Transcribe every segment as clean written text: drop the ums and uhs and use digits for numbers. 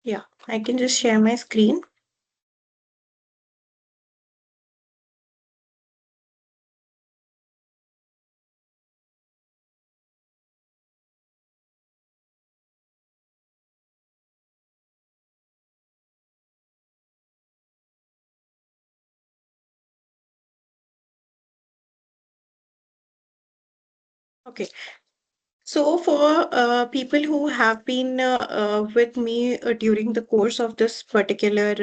Yeah, I can just share my screen. Okay. So, for people who have been with me during the course of this particular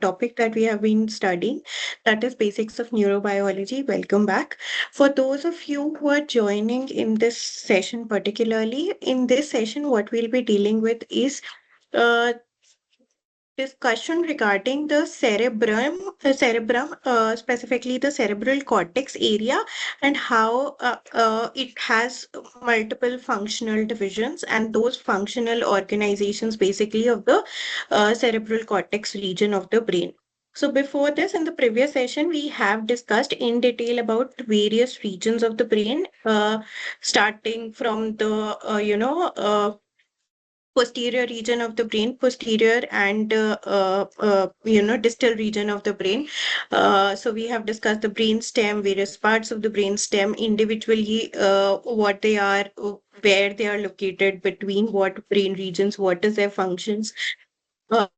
topic that we have been studying, that is basics of neurobiology, welcome back. For those of you who are joining in this session, particularly in this session, what we'll be dealing with is uh, discussion regarding the cerebrum, specifically the cerebral cortex area, and how it has multiple functional divisions, and those functional organizations basically of the cerebral cortex region of the brain. So before this, in the previous session, we have discussed in detail about various regions of the brain, starting from the posterior region of the brain, posterior and distal region of the brain. So we have discussed the brain stem, various parts of the brain stem individually, what they are, where they are located, between what brain regions, what is their functions. Uh,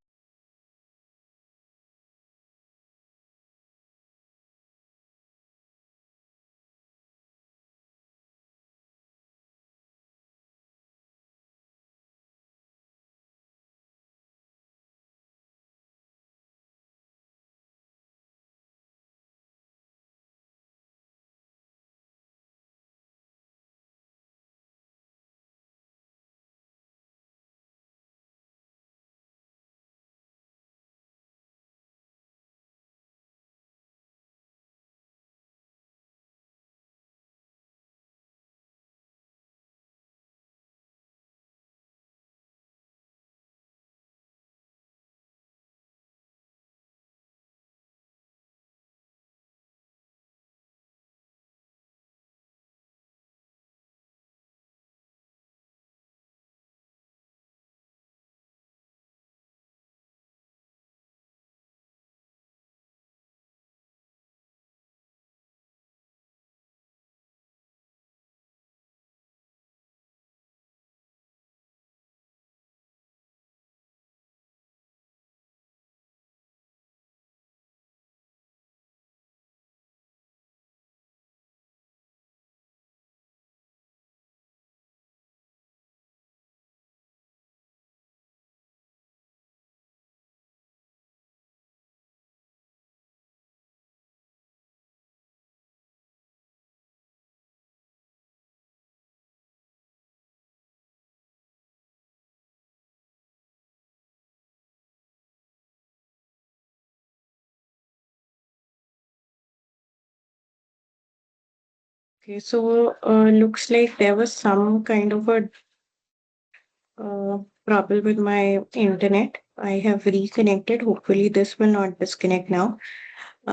okay, so looks like there was some kind of a problem with my internet. I have reconnected. Hopefully, this will not disconnect now.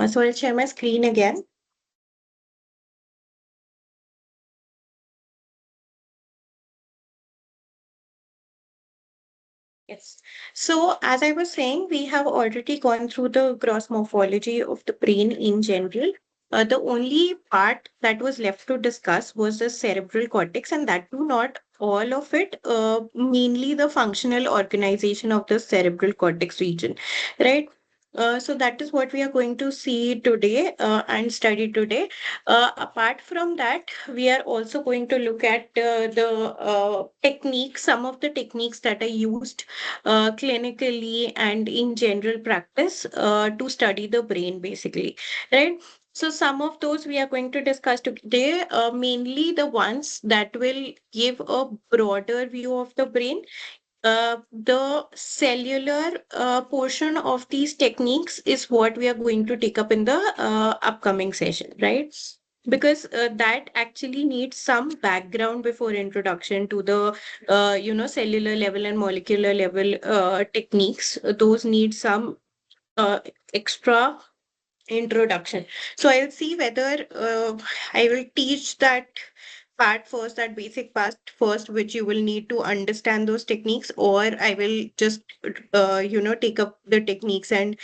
So I'll share my screen again. Yes. So, as I was saying, we have already gone through the gross morphology of the brain in general. The only part that was left to discuss was the cerebral cortex, and that too not all of it, mainly the functional organization of the cerebral cortex region, right? So that is what we are going to see today and study today. Apart from that, we are also going to look at the techniques, some of the techniques that are used clinically and in general practice to study the brain, basically, right? So some of those we are going to discuss today, mainly the ones that will give a broader view of the brain. The cellular portion of these techniques is what we are going to take up in the upcoming session, right? Because that actually needs some background before introduction to the cellular level and molecular level techniques. Those need some extra introduction. So I'll see whether I will teach that part first, that basic part first, which you will need to understand those techniques, or I will just, take up the techniques and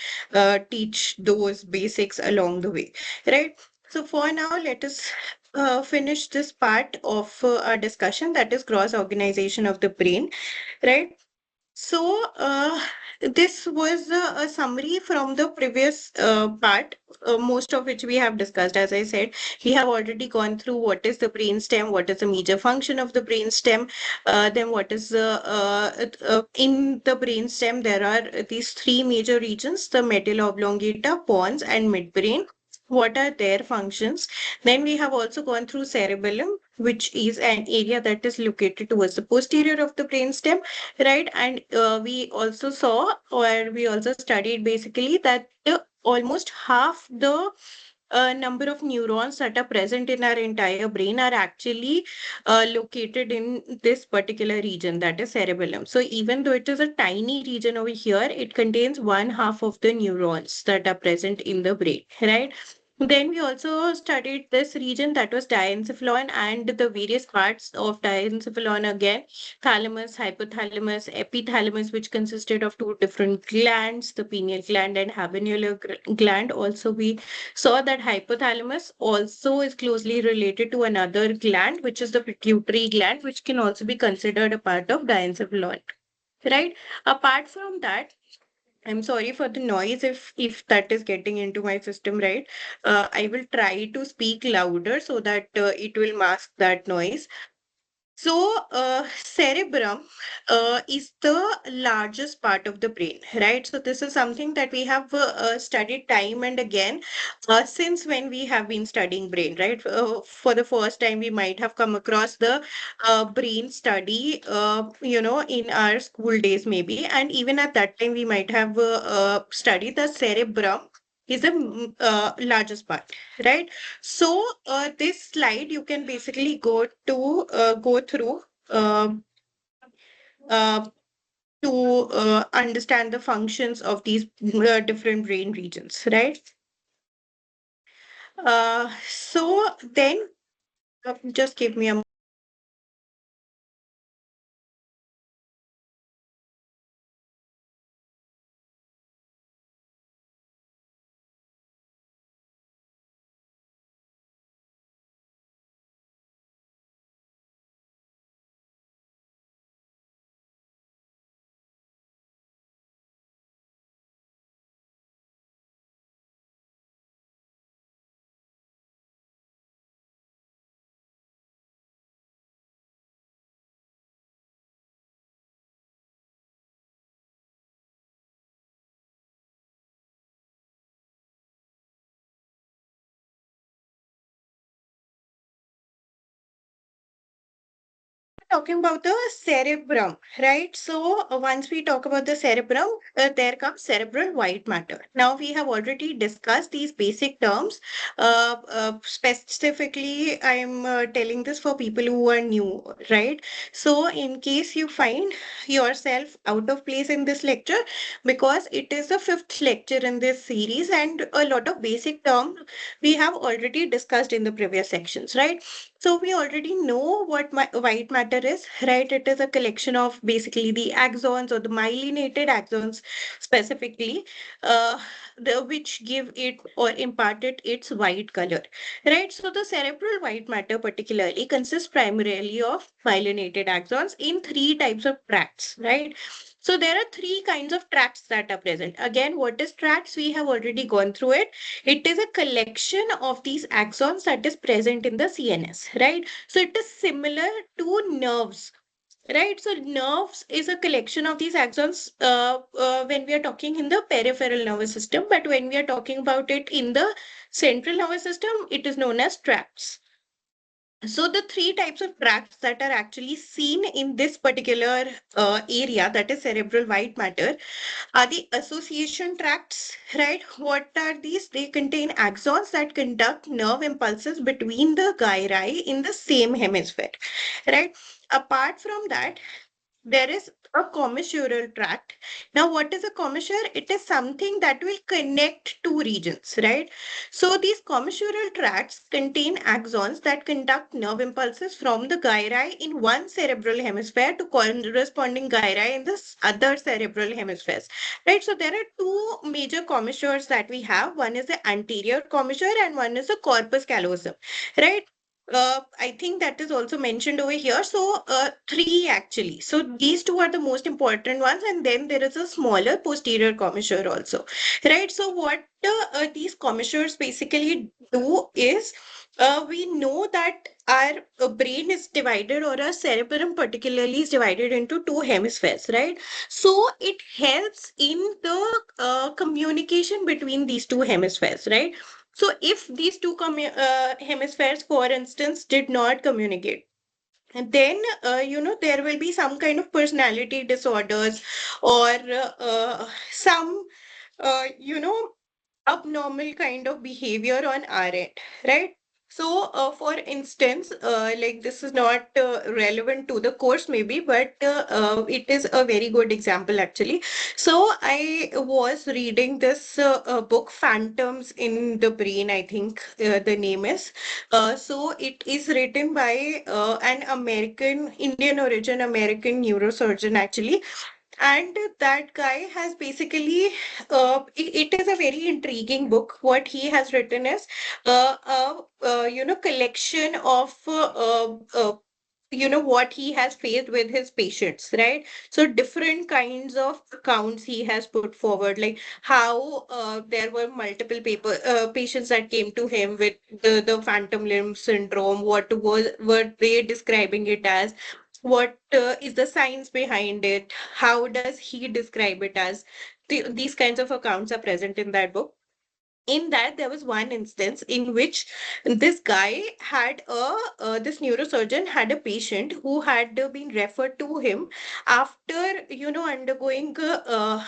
teach those basics along the way, right? So for now, let us finish this part of our discussion, that is cross organization of the brain, right? So, this was a summary from the previous part, most of which we have discussed. As I said, we have already gone through what is the brainstem, what is the major function of the brainstem, then what is the in the brainstem there are these three major regions: the medulla oblongata, pons, and midbrain. What are their functions? Then we have also gone through cerebellum, which is an area that is located towards the posterior of the brainstem, right? And we also saw, or we also studied basically that almost half the number of neurons that are present in our entire brain are actually located in this particular region, that is cerebellum. So even though it is a tiny region over here, it contains one half of the neurons that are present in the brain, right? Then we also studied this region, that was diencephalon, and the various parts of diencephalon again: thalamus, hypothalamus, epithalamus, which consisted of two different glands, the pineal gland and habenular gland. Also, we saw that hypothalamus also is closely related to another gland, which is the pituitary gland, which can also be considered a part of diencephalon, right? Apart from that, I'm sorry for the noise if that is getting into my system, right? I will try to speak louder so that it will mask that noise. So, cerebrum is the largest part of the brain, right? So, this is something that we have studied time and again since when we have been studying brain, right? For the first time, we might have come across the brain study, in our school days, maybe. And even at that time, we might have studied the cerebrum is the largest part, right? So, this slide you can basically go through um uh, to understand the functions of these different brain regions, right? So then, just give me a talking about the cerebrum, right? So once we talk about the cerebrum, there comes cerebral white matter. Now we have already discussed these basic terms. Specifically, I'm telling this for people who are new, right? So in case you find yourself out of place in this lecture, because it is the fifth lecture in this series, and a lot of basic terms we have already discussed in the previous sections, right? So we already know what white matter is, right? It is a collection of basically the axons or the myelinated axons specifically, which give it or impart it its white color, right? So the cerebral white matter particularly consists primarily of myelinated axons in three types of tracts, right? So there are three kinds of tracts that are present. Again, what is tracts? We have already gone through it. It is a collection of these axons that is present in the CNS, right? So it is similar to nerves, right? So nerves is a collection of these axons when we are talking in the peripheral nervous system, but when we are talking about it in the central nervous system, it is known as tracts. So the three types of tracts that are actually seen in this particular area, that is cerebral white matter, are the association tracts, right? What are these? They contain axons that conduct nerve impulses between the gyri in the same hemisphere, right? Apart from that, there is a commissural tract. Now, what is a commissure? It is something that will connect two regions, right? So, these commissural tracts contain axons that conduct nerve impulses from the gyri in one cerebral hemisphere to corresponding gyri in the other cerebral hemispheres, right? So, there are two major commissures that we have. One is the anterior commissure and one is the corpus callosum, right? I think that is also mentioned over here. So, three actually. So, these two are the most important ones, and then there is a smaller posterior commissure also, right? So, what these commissures basically do is we know that our brain is divided, or our cerebrum particularly is divided into two hemispheres, right? So, it helps in the communication between these two hemispheres, right? So if these two hemispheres, for instance, did not communicate, and then there will be some kind of personality disorders, or some abnormal kind of behavior on our end, right? So, for instance, like this is not relevant to the course, maybe, but it is a very good example actually. So, I was reading this book, Phantoms in the Brain, I think the name is. So, it is written by an Indian origin American neurosurgeon actually, and that guy has basically, it is a very intriguing book. What he has written is, collection of, what he has faced with his patients, right? So different kinds of accounts he has put forward, like how there were multiple patients that came to him with the phantom limb syndrome. What were they describing it as? What is the science behind it? How does he describe it as? These kinds of accounts are present in that book. In that, there was one instance in which this guy had this neurosurgeon had a patient who had been referred to him after undergoing a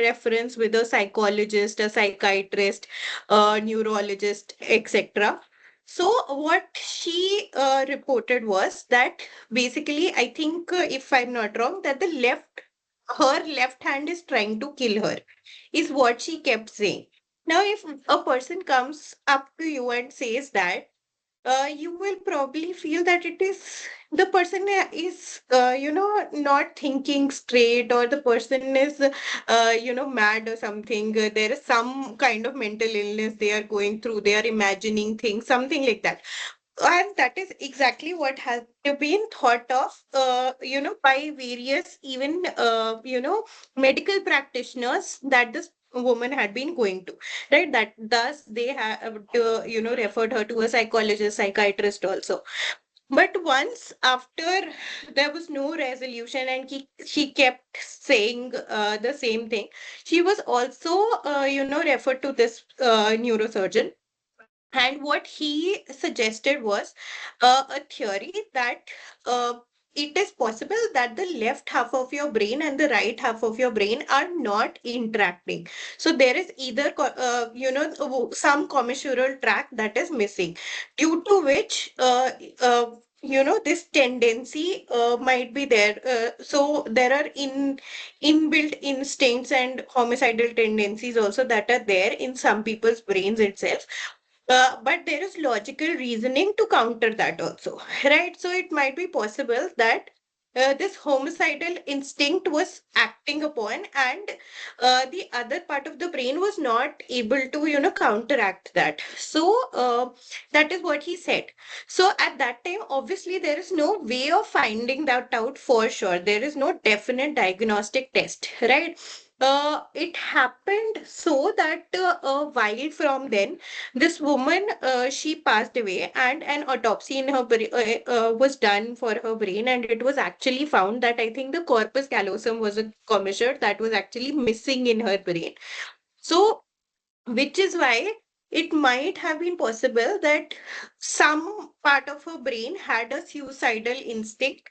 reference with a psychologist, a psychiatrist, a neurologist, etc. So what she reported was that basically, I think, if I'm not wrong, that her left hand is trying to kill her, is what she kept saying. Now, if a person comes up to you and says that, you will probably feel that it is the person is, not thinking straight, or the person is, mad or something. There is some kind of mental illness they are going through. They are imagining things, something like that. And that is exactly what has been thought of, by various, even, medical practitioners that this woman had been going to, right? That thus they have, referred her to a psychologist, psychiatrist also. But once after there was no resolution, and she kept saying the same thing, she was also, referred to this neurosurgeon, and what he suggested was a theory that it is possible that the left half of your brain and the right half of your brain are not interacting. So there is either, some commissural tract that is missing, due to which, this tendency might be there. So there are inbuilt instincts and homicidal tendencies also that are there in some people's brains itself, but there is logical reasoning to counter that also, right? So it might be possible that this homicidal instinct was acting upon, and the other part of the brain was not able to, counteract that. So that is what he said. So at that time, obviously, there is no way of finding that out for sure. There is no definite diagnostic test, right? It happened so that a while from then, this woman, she passed away, and an autopsy in her was done for her brain, and it was actually found that I think the corpus callosum was a commissure that was actually missing in her brain. So, which is why it might have been possible that some part of her brain had a suicidal instinct,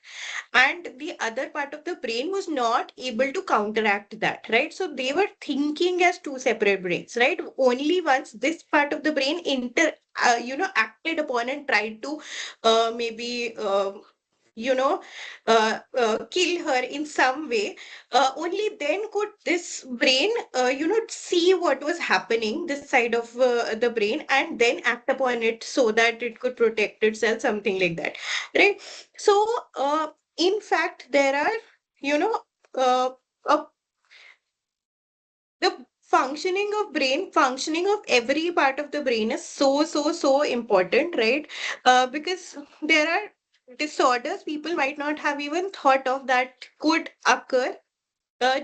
and the other part of the brain was not able to counteract that, right? So they were thinking as two separate brains, right? Only once this part of the brain acted upon and tried to maybe you know, kill her in some way, only then could this brain, see what was happening this side of the brain and then act upon it so that it could protect itself, something like that, right? So, in fact, there are, you know, uh, a the functioning of every part of the brain is so important, right? Because there are disorders people might not have even thought of that could occur,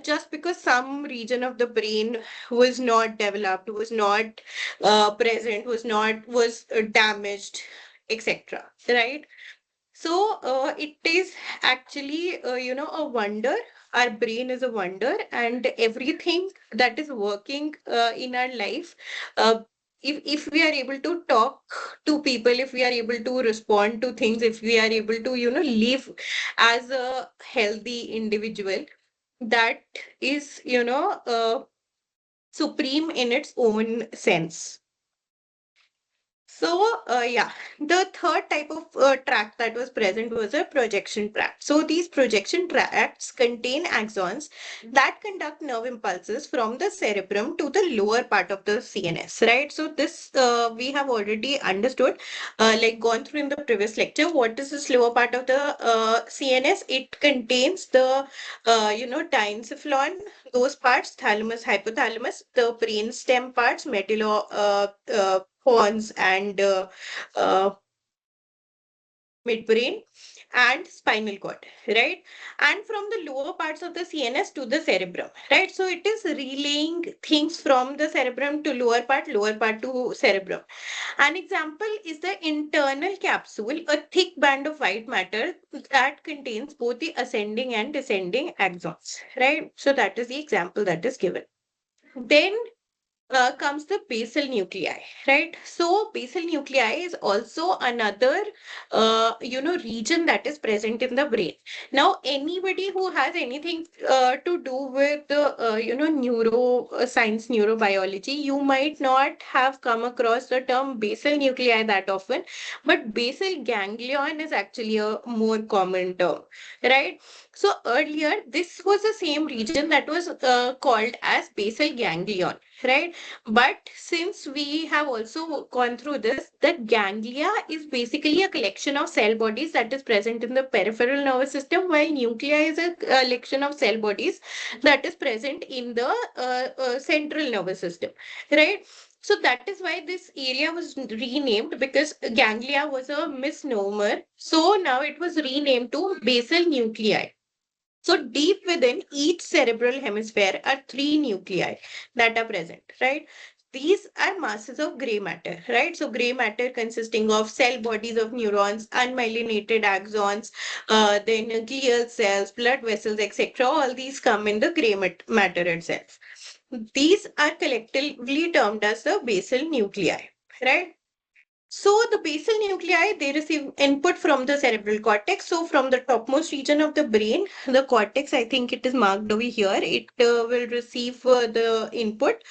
just because some region of the brain was not developed, was not present, was damaged, etc., right? So, it is actually, a wonder. Our brain is a wonder, and everything that is working in our life, uh, if we are able to talk to people, if we are able to respond to things, if we are able to, live as a healthy individual, that is, supreme in its own sense. So, yeah, the third type of tract that was present was a projection tract. So, these projection tracts contain axons that conduct nerve impulses from the cerebrum to the lower part of the CNS, right? So, this we have already understood, like gone through in the previous lecture. What is this lower part of the CNS? It contains the, diencephalon, those parts, thalamus, hypothalamus, the brain stem parts, medulla, pons, and uh, midbrain, and spinal cord, right? And from the lower parts of the CNS to the cerebrum, right? So it is relaying things from the cerebrum to lower part to cerebrum. An example is the internal capsule, a thick band of white matter that contains both the ascending and descending axons, right? So that is the example that is given. Then comes the basal nuclei, right? So basal nuclei is also another, region that is present in the brain. Now, anybody who has anything to do with the, neuroscience, neurobiology, you might not have come across the term basal nuclei that often, but basal ganglion is actually a more common term, right? So earlier, this was the same region that was called as basal ganglion, right? But since we have also gone through this, the ganglia is basically a collection of cell bodies that is present in the peripheral nervous system, while nuclei is a collection of cell bodies that is present in the central nervous system, right? So that is why this area was renamed, because ganglia was a misnomer. So now it was renamed to basal nuclei. So deep within each cerebral hemisphere are three nuclei that are present, right? These are masses of gray matter, right? So gray matter consisting of cell bodies of neurons, unmyelinated axons, then glial cells, blood vessels, etc. All these come in the matter itself. These are collectively termed as the basal nuclei, right? So the basal nuclei, they receive input from the cerebral cortex. So from the topmost region of the brain, the cortex, I think it is marked over here, it will receive the input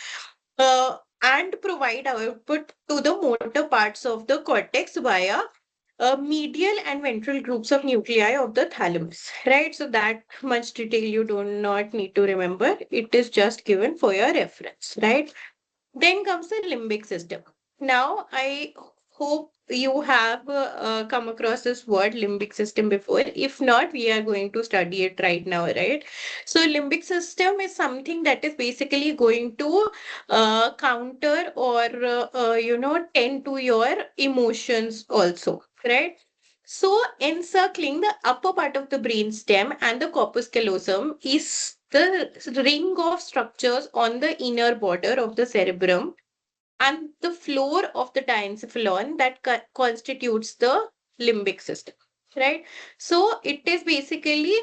and provide output to the motor parts of the cortex via medial and ventral groups of nuclei of the thalamus, right? So that much detail you do not need to remember. It is just given for your reference, right? Then comes the limbic system. Now, I hope you have come across this word limbic system before. If not, we are going to study it right now, right? So, limbic system is something that is basically going to counter or, tend to your emotions also, right? So, encircling the upper part of the brain stem and the corpus callosum is the ring of structures on the inner border of the cerebrum and the floor of the diencephalon that constitutes the limbic system, right? So, it is basically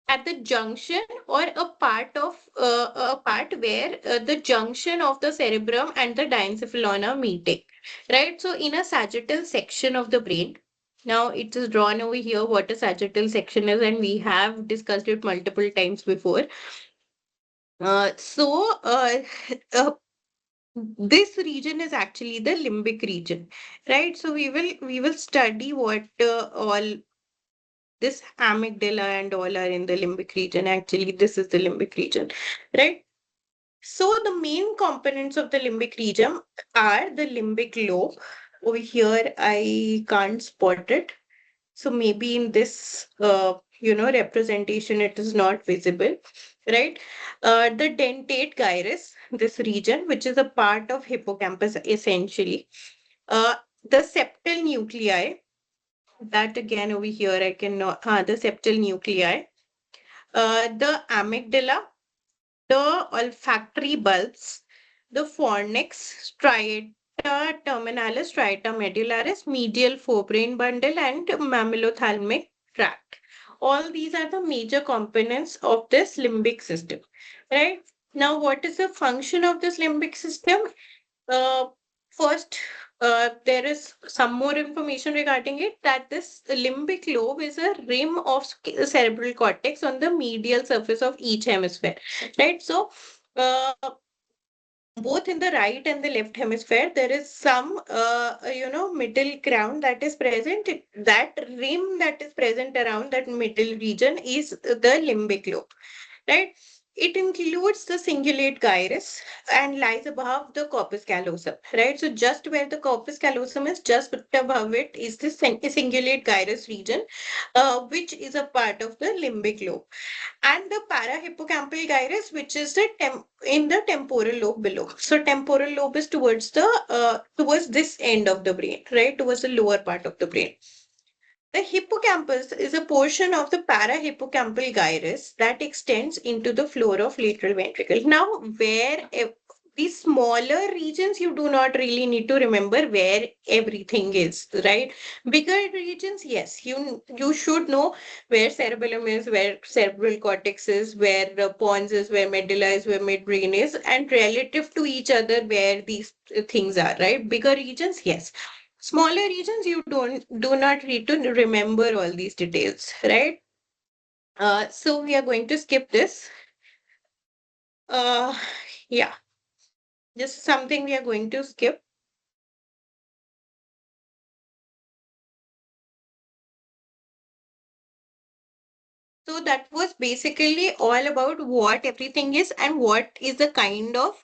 at the junction or a part where the junction of the cerebrum and the diencephalon are meeting, right? So in a sagittal section of the brain, now it is drawn over here what a sagittal section is, and we have discussed it multiple times before. So uh, this region is actually the limbic region, right? So we will study what all this amygdala and all are in the limbic region. Actually, this is the limbic region, right? So the main components of the limbic region are the limbic lobe. Over here, I can't spot it. So maybe in this, representation, it is not visible, right? The dentate gyrus, this region, which is a part of hippocampus essentially. Uh, the septal nuclei, that again over here I cannot, the septal nuclei. The amygdala, the olfactory bulbs, the fornix, striata terminalis, striata medullaris, medial forebrain bundle, and mammillothalamic tract. All these are the major components of this limbic system, right? Now, what is the function of this limbic system? Uh, First, there is some more information regarding it that this limbic lobe is a rim of cerebral cortex on the medial surface of each hemisphere, right? So, uh, both in the right and the left hemisphere, there is some, middle ground that is present. That rim that is present around that middle region is the limbic lobe, right? It includes the cingulate gyrus and lies above the corpus callosum, right? So just where the corpus callosum is, just above it is the cingulate gyrus region, which is a part of the limbic lobe, and the parahippocampal gyrus, which is the in the temporal lobe below. So temporal lobe is towards this end of the brain, right? Towards the lower part of the brain. The hippocampus is a portion of the parahippocampal gyrus that extends into the floor of lateral ventricle. Now, these smaller regions, you do not really need to remember where everything is, right? Bigger regions, yes, you should know where cerebellum is, where cerebral cortex is, where the pons is, where medulla is, where midbrain is, and relative to each other, where these things are, right? Bigger regions, yes. Smaller regions, you do not need to remember all these details, right? So we are going to skip this. Uh, yeah, just something we are going to skip. So that was basically all about what everything is and what is the kind of,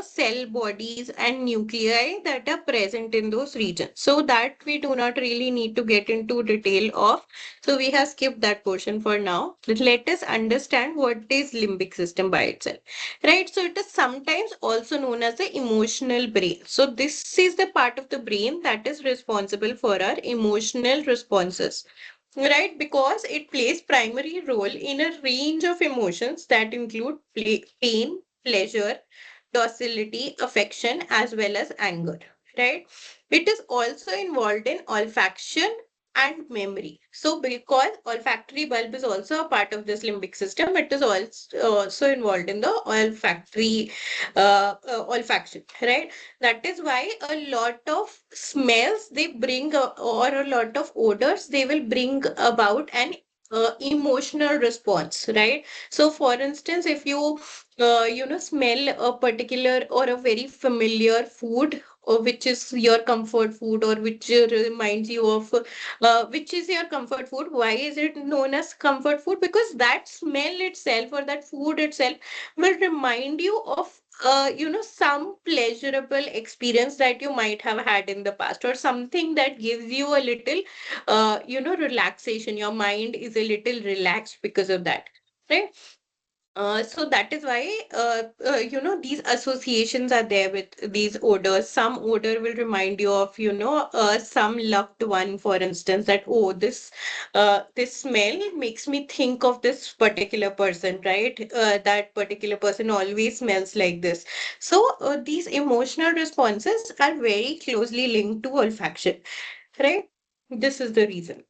cell bodies and nuclei that are present in those regions. So that we do not really need to get into detail of. So we have skipped that portion for now. Let us understand what is limbic system by itself, right? So it is sometimes also known as the emotional brain. So this is the part of the brain that is responsible for our emotional responses, right? Because it plays primary role in a range of emotions that include pain, pleasure, docility, affection, as well as anger, right? It is also involved in olfaction and memory. So because olfactory bulb is also a part of this limbic system, it is also involved in the olfaction, right? That is why a lot of smells they bring or a lot of odors they will bring about an emotional response, right? So for instance, if you smell a particular or a very familiar food, or which is your comfort food, or which reminds you of which is your comfort food. Why is it known as comfort food? Because that smell itself or that food itself will remind you of some pleasurable experience that you might have had in the past, or something that gives you a little relaxation. Your mind is a little relaxed because of that, right? So that is why, these associations are there with these odors. Some odor will remind you of, some loved one, for instance, that, oh, this smell makes me think of this particular person, right? That particular person always smells like this. So these emotional responses are very closely linked to olfaction, right? This is the reason.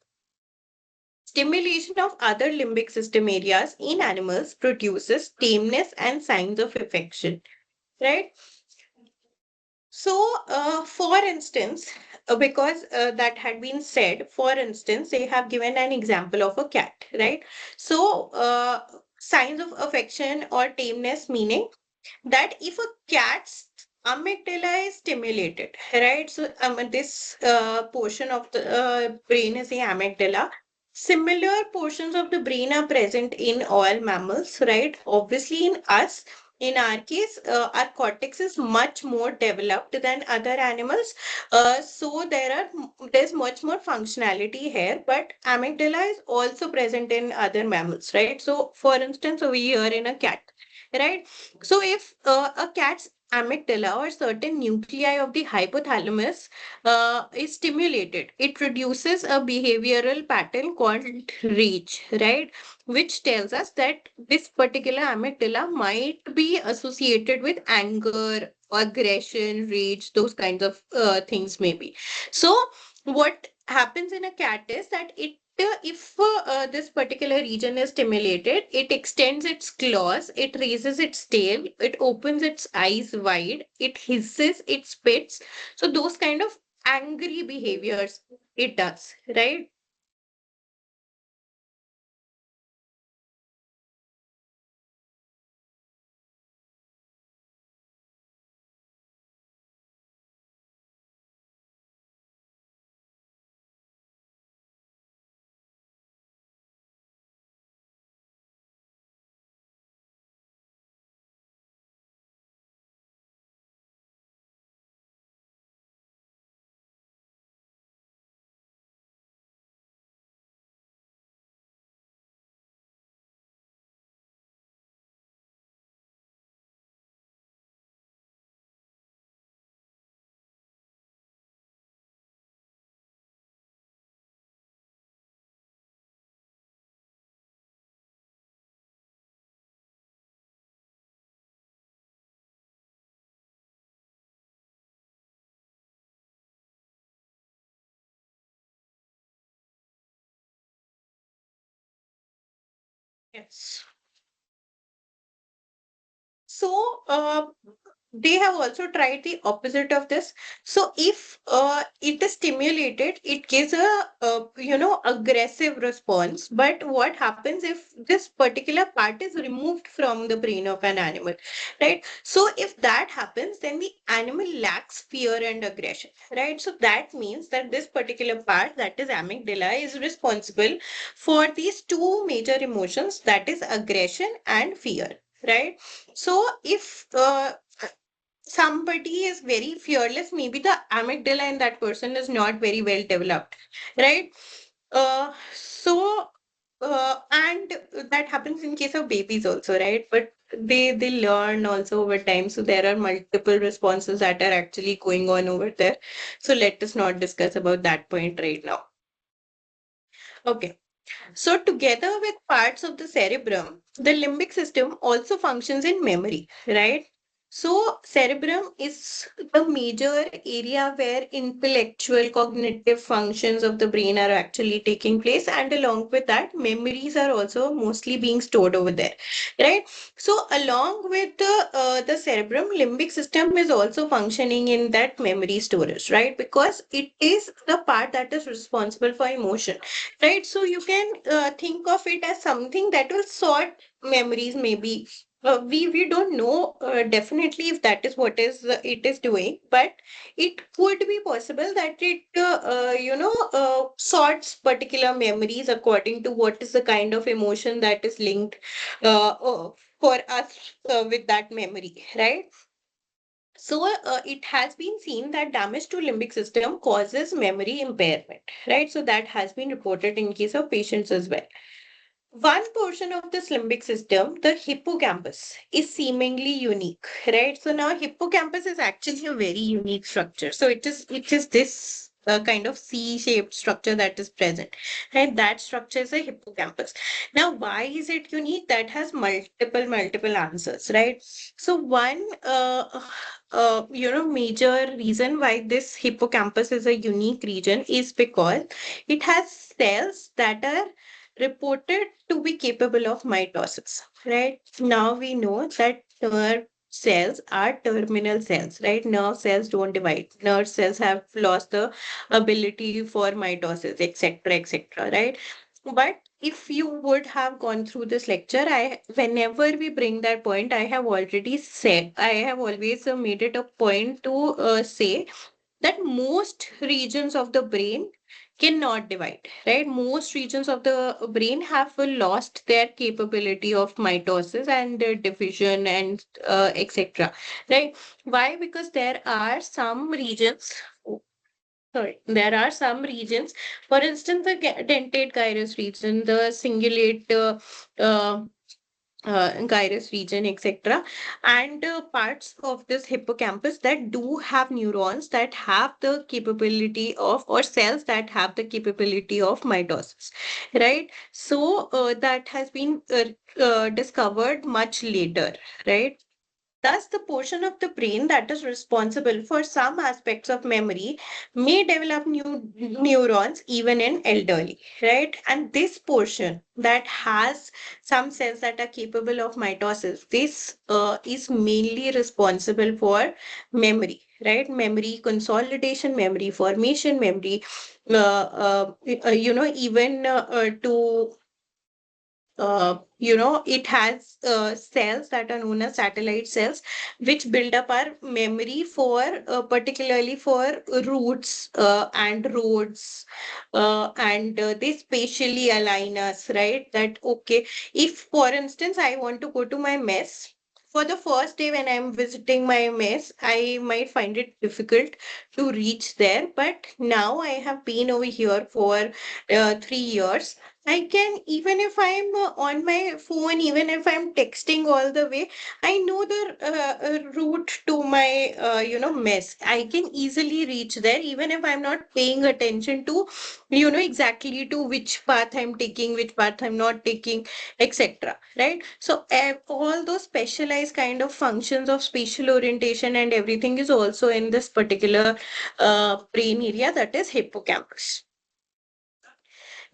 Stimulation of other limbic system areas in animals produces tameness and signs of affection, right? So, for instance, because that had been said, for instance, they have given an example of a cat, right? So, signs of affection or tameness meaning that if a cat's amygdala is stimulated, right? So, this portion of the brain is the amygdala. Similar portions of the brain are present in all mammals, right? Obviously, in us, in our case, our cortex is much more developed than other animals. So there's much more functionality here, but amygdala is also present in other mammals, right? So, for instance, over here in a cat, right? So, if a cat's amygdala or certain nuclei of the hypothalamus is stimulated, it produces a behavioral pattern called reach, right? Which tells us that this particular amygdala might be associated with anger, aggression, rage, those kinds of things, maybe. So, what happens in a cat is that if this particular region is stimulated, it extends its claws, it raises its tail, it opens its eyes wide, it hisses, it spits. So those kind of angry behaviors it does, right? Yes. So, they have also tried the opposite of this. So, if it is stimulated, it gives a aggressive response. But what happens if this particular part is removed from the brain of an animal, right? So, if that happens, then the animal lacks fear and aggression, right? So, that means that this particular part, that is amygdala, is responsible for these two major emotions, that is aggression and fear, right? So if somebody is very fearless, maybe the amygdala in that person is not very well developed, right? And that happens in case of babies also, right? But they learn also over time. So there are multiple responses that are actually going on over there. So let us not discuss about that point right now. Okay. So, together with parts of the cerebrum, the limbic system also functions in memory, right? So, cerebrum is the major area where intellectual cognitive functions of the brain are actually taking place, and along with that, memories are also mostly being stored over there, right? So, along with the cerebrum, limbic system is also functioning in that memory storage, right? Because it is the part that is responsible for emotion, right? So you can think of it as something that will sort memories, maybe. We don't know definitely if that is what is it is doing, but it could be possible that it sorts particular memories according to what is the kind of emotion that is linked for us with that memory, right? So it has been seen that damage to limbic system causes memory impairment, right? So that has been reported in case of patients as well. One portion of this limbic system, the hippocampus, is seemingly unique, right? So now hippocampus is actually a very unique structure. So it is this kind of C-shaped structure that is present, right? That structure is a hippocampus. Now, why is it unique? That has multiple answers, right? So one major reason why this hippocampus is a unique region is because it has cells that are reported to be capable of mitosis, right? Now we know that nerve cells are terminal cells, right? Nerve cells don't divide. Nerve cells have lost the ability for mitosis, etc., etc., right? But if you would have gone through this lecture, whenever we bring that point, I have always made it a point to say that most regions of the brain cannot divide, right? Most regions of the brain have lost their capability of mitosis and division and etc. Right? Why? Because there are some regions. Sorry, there are some regions, for instance, the dentate gyrus region, the cingulate uh, gyrus region, etc. And parts of this hippocampus that do have neurons that have the capability of, or cells that have the capability of mitosis, right? So that has been discovered much later, right? Thus, the portion of the brain that is responsible for some aspects of memory may develop new neurons even in elderly, right? And this portion that has some cells that are capable of mitosis, this is mainly responsible for memory, right? Memory consolidation, memory formation, memory, even to it has cells that are known as satellite cells, which build up our memory for particularly for routes and roads, and they spatially align us, right? That okay, if for instance I want to go to my mess. For the first day when I'm visiting my mess, I might find it difficult to reach there. But now I have been over here for 3 years. I can, even if I'm on my phone, even if I'm texting all the way, I know the route to my, mess. I can easily reach there, even if I'm not paying attention to, exactly to which path I'm taking, which path I'm not taking, etc. Right? So all those specialized kind of functions of spatial orientation and everything is also in this particular brain area, that is hippocampus.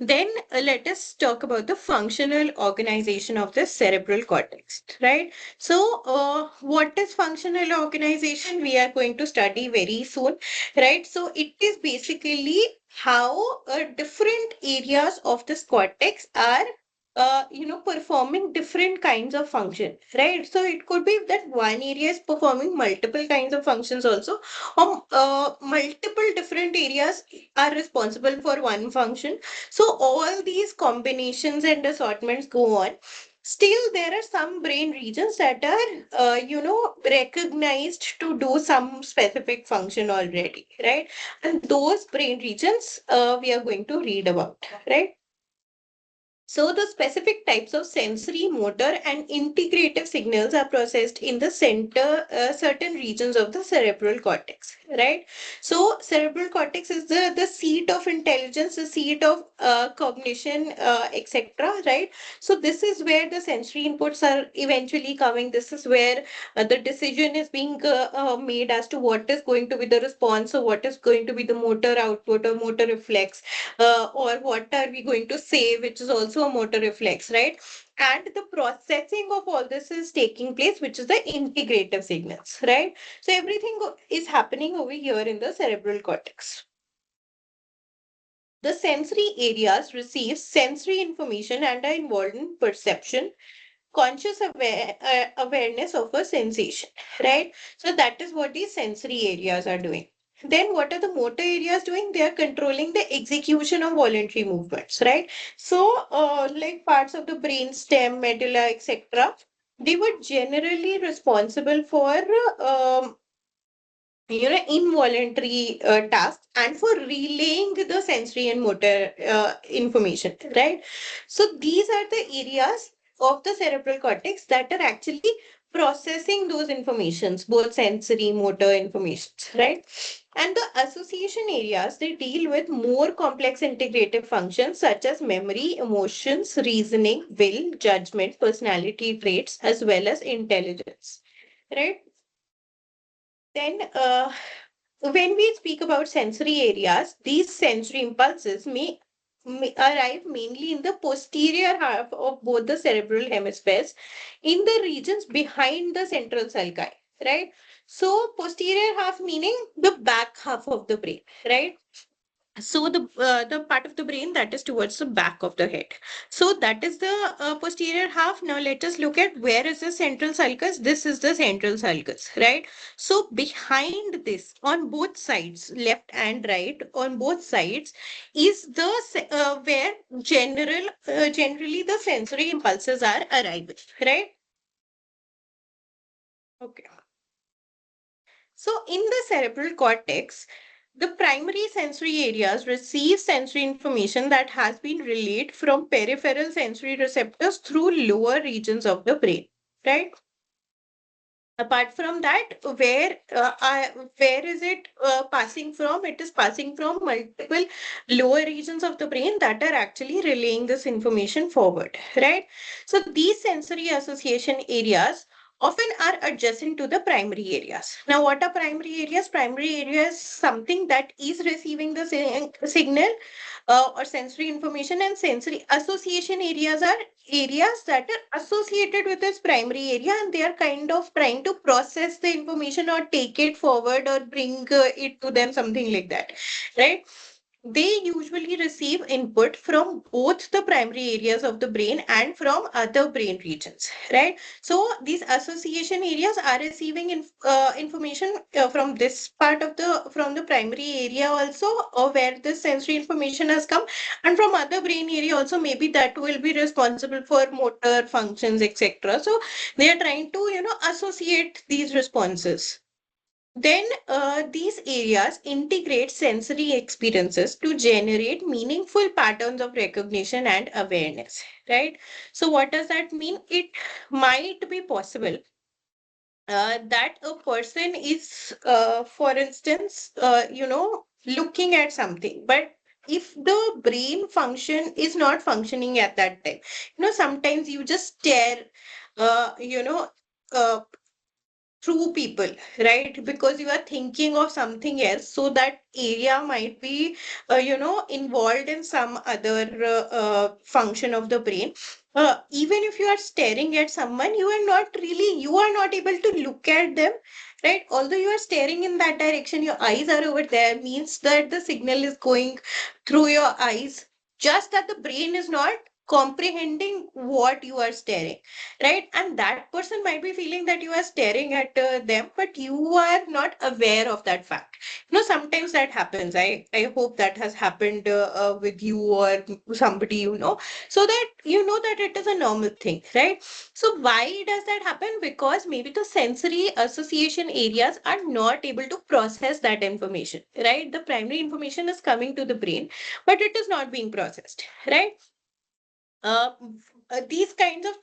Then let us talk about the functional organization of the cerebral cortex, right? So, what is functional organization? We are going to study very soon, right? So, it is basically how different areas of this cortex are performing different kinds of function, right? So it could be that one area is performing multiple kinds of functions also, or multiple different areas are responsible for one function. So all these combinations and assortments go on. Still, there are some brain regions that are, recognized to do some specific function already, right? And those brain regions we are going to read about, right? So the specific types of sensory, motor, and integrative signals are processed in the center, certain regions of the cerebral cortex, right? So cerebral cortex is the seat of intelligence, the seat of cognition, etc., right? So this is where the sensory inputs are eventually coming. This is where the decision is being made as to what is going to be the response, or what is going to be the motor output or motor reflex, or what are we going to say, which is also a motor reflex, right? And the processing of all this is taking place, which is the integrative signals, right? So everything is happening over here in the cerebral cortex. The sensory areas receive sensory information and are involved in perception, conscious awareness of a sensation, right? So that is what these sensory areas are doing. Then what are the motor areas doing? They are controlling the execution of voluntary movements, right? So like parts of the brain stem, medulla, etc., they were generally responsible for involuntary tasks and for relaying the sensory and motor information, right? So these are the areas of the cerebral cortex that are actually processing those informations, both sensory, motor informations, right? And the association areas, they deal with more complex integrative functions such as memory, emotions, reasoning, will, judgment, personality traits, as well as intelligence, right? Then, when we speak about sensory areas, these sensory impulses may arrive mainly in the posterior half of both the cerebral hemispheres, in the regions behind the central sulci, right? So, posterior half meaning the back half of the brain, right? So the part of the brain that is towards the back of the head, so that is the posterior half. Now let us look at where is the central sulcus. This is the central sulcus, right? So behind this, on both sides, left and right, on both sides, is the where generally the sensory impulses are arriving, right? Okay. So, in the cerebral cortex, the primary sensory areas receive sensory information that has been relayed from peripheral sensory receptors through lower regions of the brain, right? Apart from that, where is it passing from? It is passing from multiple lower regions of the brain that are actually relaying this information forward, right? So these sensory association areas often are adjacent to the primary areas. Now, what are primary areas? Primary area is something that is receiving the signal or sensory information, and sensory association areas are areas that are associated with this primary area, and they are kind of trying to process the information or take it forward or bring it to them, something like that, right? They usually receive input from both the primary areas of the brain and from other brain regions, right? So these association areas are receiving information from this part of the primary area also, or where the sensory information has come, and from other brain area also, maybe that will be responsible for motor functions, etc. So they are trying to associate these responses. Then these areas integrate sensory experiences to generate meaningful patterns of recognition and awareness, right? So what does that mean? It might be possible that a person is, for instance, looking at something, but if the brain function is not functioning at that time, sometimes you just stare, uh, you know, uh, through people, right? Because you are thinking of something else. So that area might be, involved in some other function of the brain. Even if you are staring at someone, you are not able to look at them, right? Although you are staring in that direction, your eyes are over there, means that the signal is going through your eyes, just that the brain is not comprehending what you are staring, right? And that person might be feeling that you are staring at them, but you are not aware of that fact. Sometimes that happens. I hope that has happened with you or somebody, so that you know that it is a normal thing, right? So why does that happen? Because maybe the sensory association areas are not able to process that information, right? The primary information is coming to the brain, but it is not being processed, right? uh, these kinds of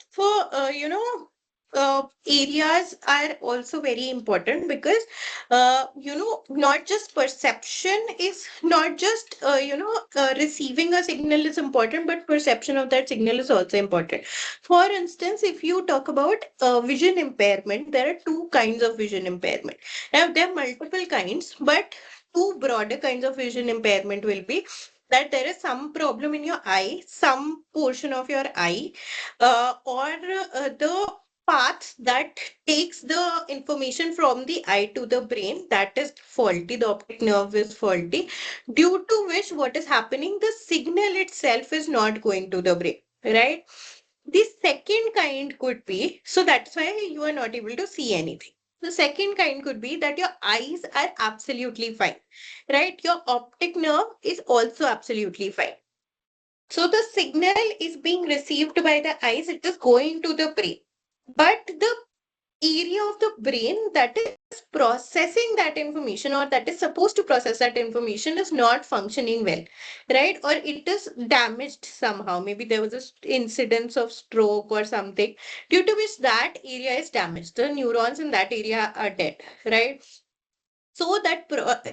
areas are also very important, because not just perception is not just receiving a signal is important, but perception of that signal is also important. For instance, if you talk about vision impairment, there are two kinds of vision impairment. Now there are multiple kinds, but two broader kinds of vision impairment will be that there is some problem in your eye, some portion of your eye, or the path that takes the information from the eye to the brain, that is faulty, the optic nerve is faulty, due to which what is happening, the signal itself is not going to the brain, right? The second kind could be, so that's why you are not able to see anything. The second kind could be that your eyes are absolutely fine, right? Your optic nerve is also absolutely fine. So the signal is being received by the eyes, it is going to the brain. But the area of the brain that is processing that information, or that is supposed to process that information, is not functioning well, right? Or it is damaged somehow. Maybe there was a incidence of stroke or something, due to which that area is damaged. The neurons in that area are dead, right? So that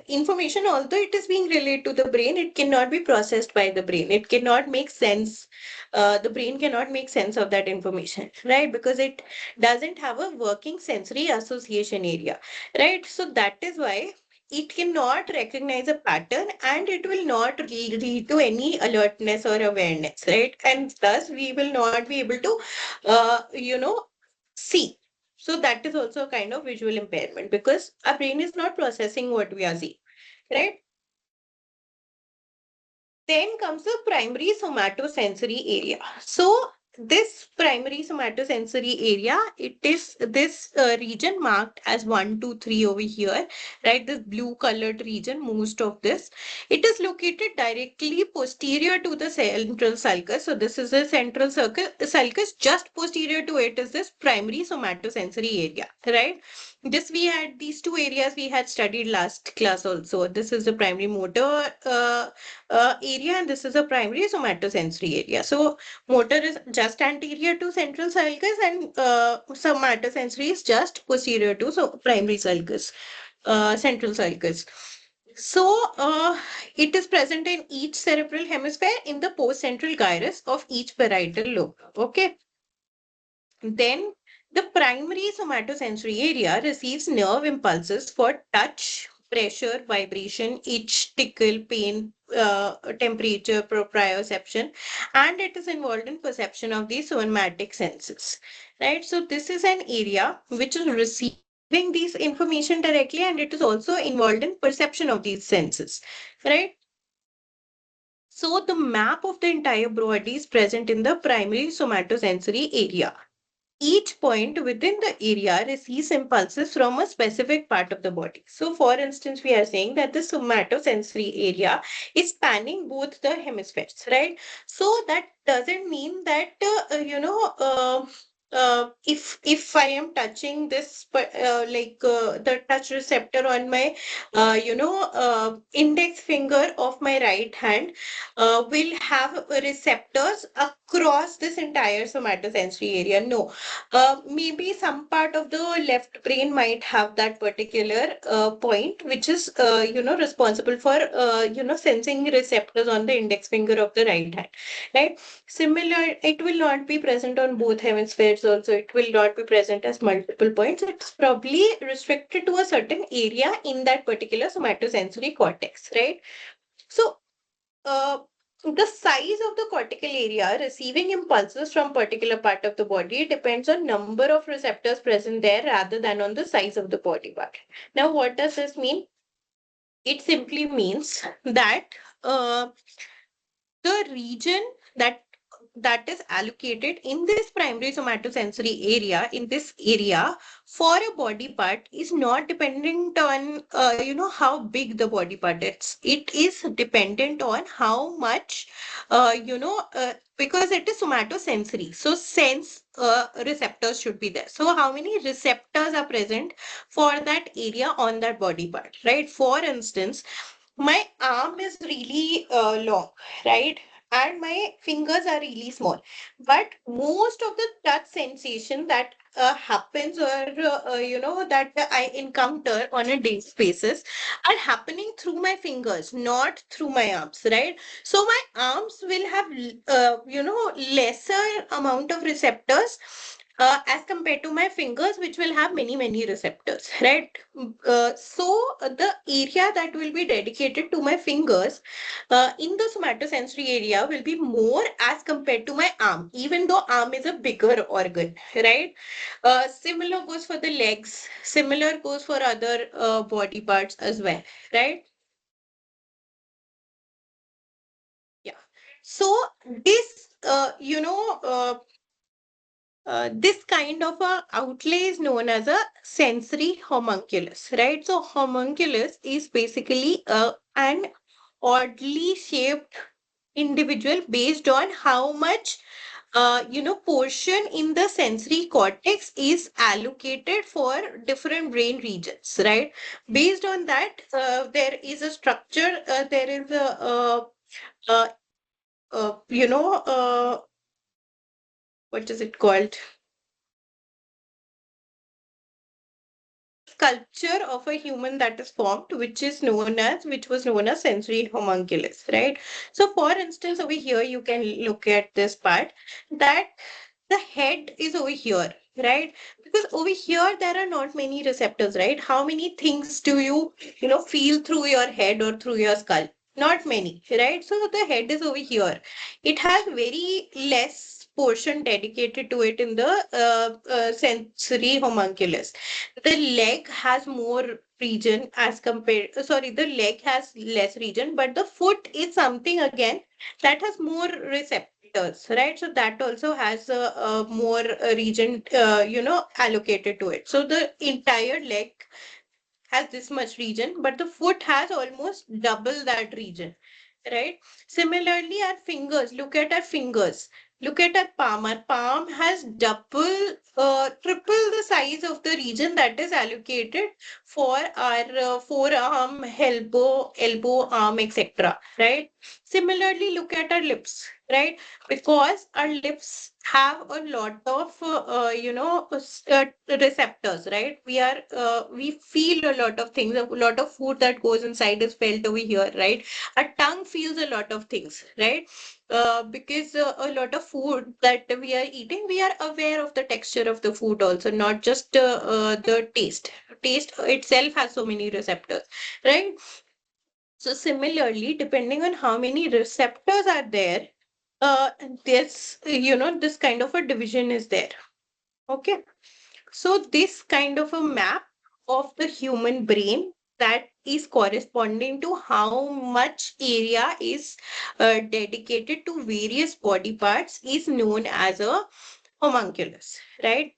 information, although it is being relayed to the brain, it cannot be processed by the brain. It cannot make sense. The brain cannot make sense of that information, right? Because it doesn't have a working sensory association area, right? So that is why it cannot recognize a pattern, and it will not lead to any alertness or awareness, right? And thus we will not be able to, see. So that is also a kind of visual impairment, because our brain is not processing what we are seeing, right? Then comes the primary somatosensory area. So this primary somatosensory area, it is this region marked as 1, 2, 3 over here, right? This blue colored region, most of this. It is located directly posterior to the central sulcus. So this is the central sulcus. Just posterior to it is this primary somatosensory area, right? This we had these two areas we had studied last class also. This is the primary motor area, and this is a primary somatosensory area. So motor is just anterior to central sulcus, and somatosensory is just posterior to primary sulcus, central sulcus. So it is present in each cerebral hemisphere in the postcentral gyrus of each parietal lobe. Okay. Then the primary somatosensory area receives nerve impulses for touch, pressure, vibration, itch, tickle, pain, temperature, proprioception, and it is involved in perception of the somatic senses. Right? So this is an area which is receiving these information directly, and it is also involved in perception of these senses. Right? So the map of the entire body is present in the primary somatosensory area. Each point within the area receives impulses from a specific part of the body. So, for instance, we are saying that the somatosensory area is spanning both the hemispheres, right? So, that doesn't mean that, if I am touching this, the touch receptor on my, index finger of my right hand, will have receptors across this entire somatosensory area. No, maybe some part of the left brain might have that particular point, which is, responsible for, sensing receptors on the index finger of the right hand, right? Similar, it will not be present on both hemispheres also. It will not be present as multiple points. It's probably restricted to a certain area in that particular somatosensory cortex, right? So, uh, the size of the cortical area receiving impulses from particular part of the body depends on number of receptors present there rather than on the size of the body part. Now, what does this mean? It simply means that the region that is allocated in this primary somatosensory area, in this area for a body part, is not dependent on how big the body part is. It is dependent on how much because it is somatosensory, so sense receptors should be there. So how many receptors are present for that area on that body part, right? For instance, my arm is really long, right? And my fingers are really small. But most of the touch sensation that happens, or that I encounter on a daily basis, are happening through my fingers, not through my arms, right? So my arms will have lesser amount of receptors as compared to my fingers, which will have many receptors, right? So the area that will be dedicated to my fingers in the somatosensory area will be more as compared to my arm, even though arm is a bigger organ, right? Similar goes for the legs, similar goes for other body parts as well, right? Yeah. So this, this kind of a outlay is known as a sensory homunculus, right? So homunculus is basically an oddly shaped individual based on how much portion in the sensory cortex is allocated for different brain regions, right? Based on that, there is a structure, there is a uh, what is it called? Sculpture of a human that is formed, which was known as sensory homunculus, right? So, for instance, over here you can look at this part, that the head is over here, right? Because over here there are not many receptors, right? How many things do you feel through your head or through your skull? Not many, right? So the head is over here. It has very less portion dedicated to it in the sensory homunculus. The leg has more region as compared, sorry, the leg has less region, but the foot is something again that has more receptors, right? So that also has a more region, allocated to it. So the entire leg has this much region, but the foot has almost double that region, right? Similarly, our fingers, look at our fingers. Look at our palm. Our palm has double, triple the size of the region that is allocated for our forearm, elbow, arm, etc. Right? Similarly, look at our lips, right? Because our lips have a lot of, receptors, right? We feel a lot of things. A lot of food that goes inside is felt over here, right? Our tongue feels a lot of things, right? Because a lot of food that we are eating, we are aware of the texture of the food also, not just the taste. Taste itself has so many receptors, right? So similarly, depending on how many receptors are there, uh, this kind of a division is there. Okay. So this kind of a map of the human brain that is corresponding to how much area is dedicated to various body parts is known as a homunculus, right?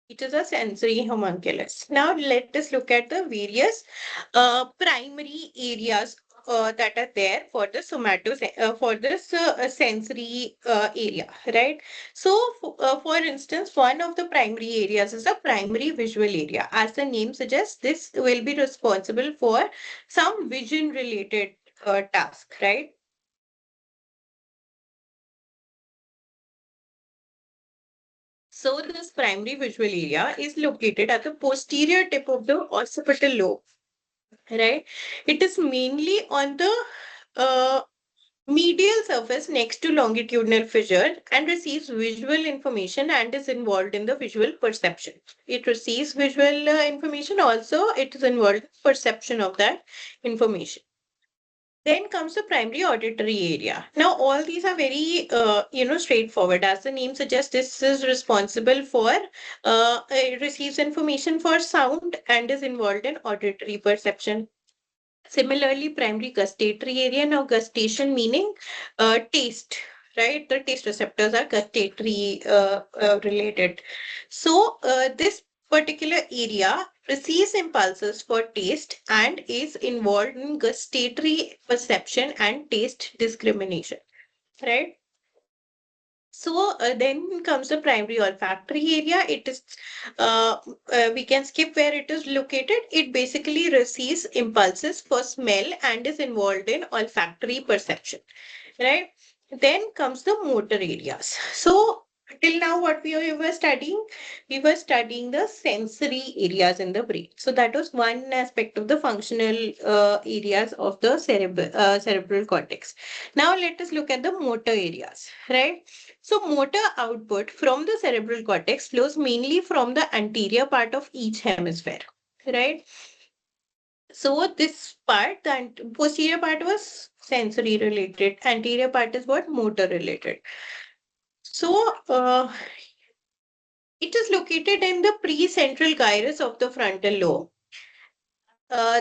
It is a sensory homunculus. Now let us look at the various primary areas that are there for the for this sensory area, right? So, for instance, one of the primary areas is a primary visual area. As the name suggests, this will be responsible for some vision related task, right? So this primary visual area is located at the posterior tip of the occipital lobe, right? It is mainly on the uh, medial surface next to longitudinal fissure and receives visual information and is involved in the visual perception. It receives visual information, also it is involved in perception of that information. Then comes the primary auditory area. Now, all these are very, straightforward. As the name suggests, this is responsible for, it receives information for sound and is involved in auditory perception. Similarly, primary gustatory area. Now, gustation meaning taste, right? The taste receptors are gustatory related. So, this particular area receives impulses for taste and is involved in gustatory perception and taste discrimination, right? So then comes the primary olfactory area. It is, we can skip where it is located. It basically receives impulses for smell and is involved in olfactory perception, right? Then comes the motor areas. So till now, what we were studying, we were studying the sensory areas in the brain. So that was one aspect of the functional areas of the cerebral cortex. Now let us look at the motor areas, right? So motor output from the cerebral cortex flows mainly from the anterior part of each hemisphere, right? So this part, the posterior part was sensory related. Anterior part is what? Motor related. So it is located in the precentral gyrus of the frontal lobe.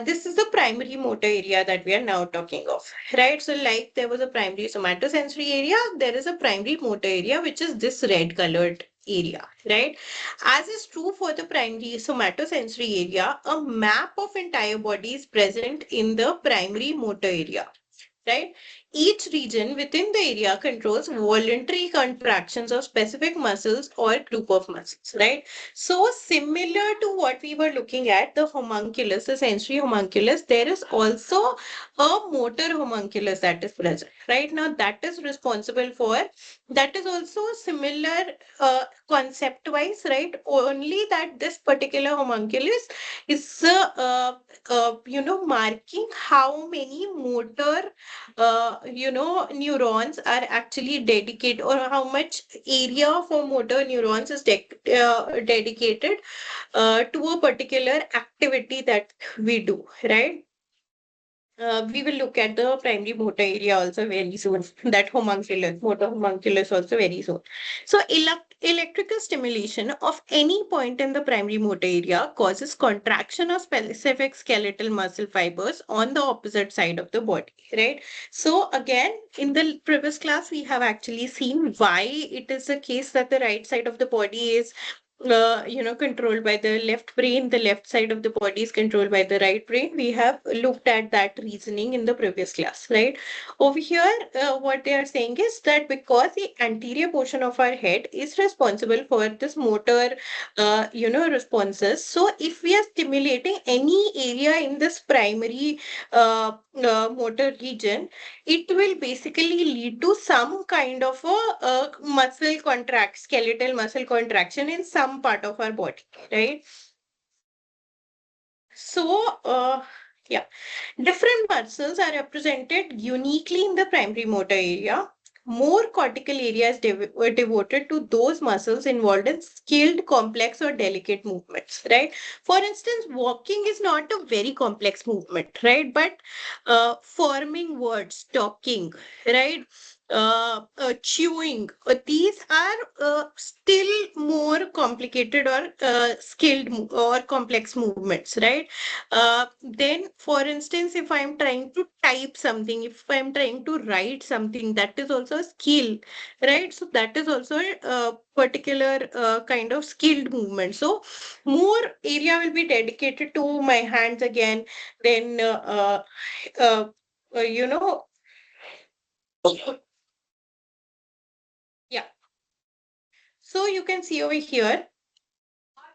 This is the primary motor area that we are now talking of, right? So like there was a primary somatosensory area, there is a primary motor area, which is this red colored area, right? As is true for the primary somatosensory area, a map of entire body is present in the primary motor area, right? Each region within the area controls voluntary contractions of specific muscles or group of muscles, right? So similar to what we were looking at, the homunculus, the sensory homunculus, there is also a motor homunculus that is present, right? Now that is responsible for, that is also similar concept-wise, right? Only that this particular homunculus is, marking how many motor neurons are actually dedicated, or how much area for motor neurons is dedicated to a particular activity that we do, right? We will look at the primary motor area also very soon. That homunculus, motor homunculus also very soon. So electrical stimulation of any point in the primary motor area causes contraction of specific skeletal muscle fibers on the opposite side of the body, right? So again, in the previous class, we have actually seen why it is the case that the right side of the body is controlled by the left brain, the left side of the body is controlled by the right brain. We have looked at that reasoning in the previous class, right? Over here, what they are saying is that because the anterior portion of our head is responsible for this motor, responses. So if we are stimulating any area in this primary motor region, it will basically lead to some kind of a skeletal muscle contraction in some part of our body, right? So, yeah, different muscles are represented uniquely in the primary motor area. More cortical areas were devoted to those muscles involved in skilled, complex, or delicate movements, right? For instance, walking is not a very complex movement, right? But forming words, talking, right? Chewing, these are still more complicated or or complex movements, right? Then, for instance, if I'm trying to type something, if I'm trying to write something, that is also a skill, right? So that is also a particular kind of skilled movement. So more area will be dedicated to my hands again. Then, uh, you know, yeah. So you can see over here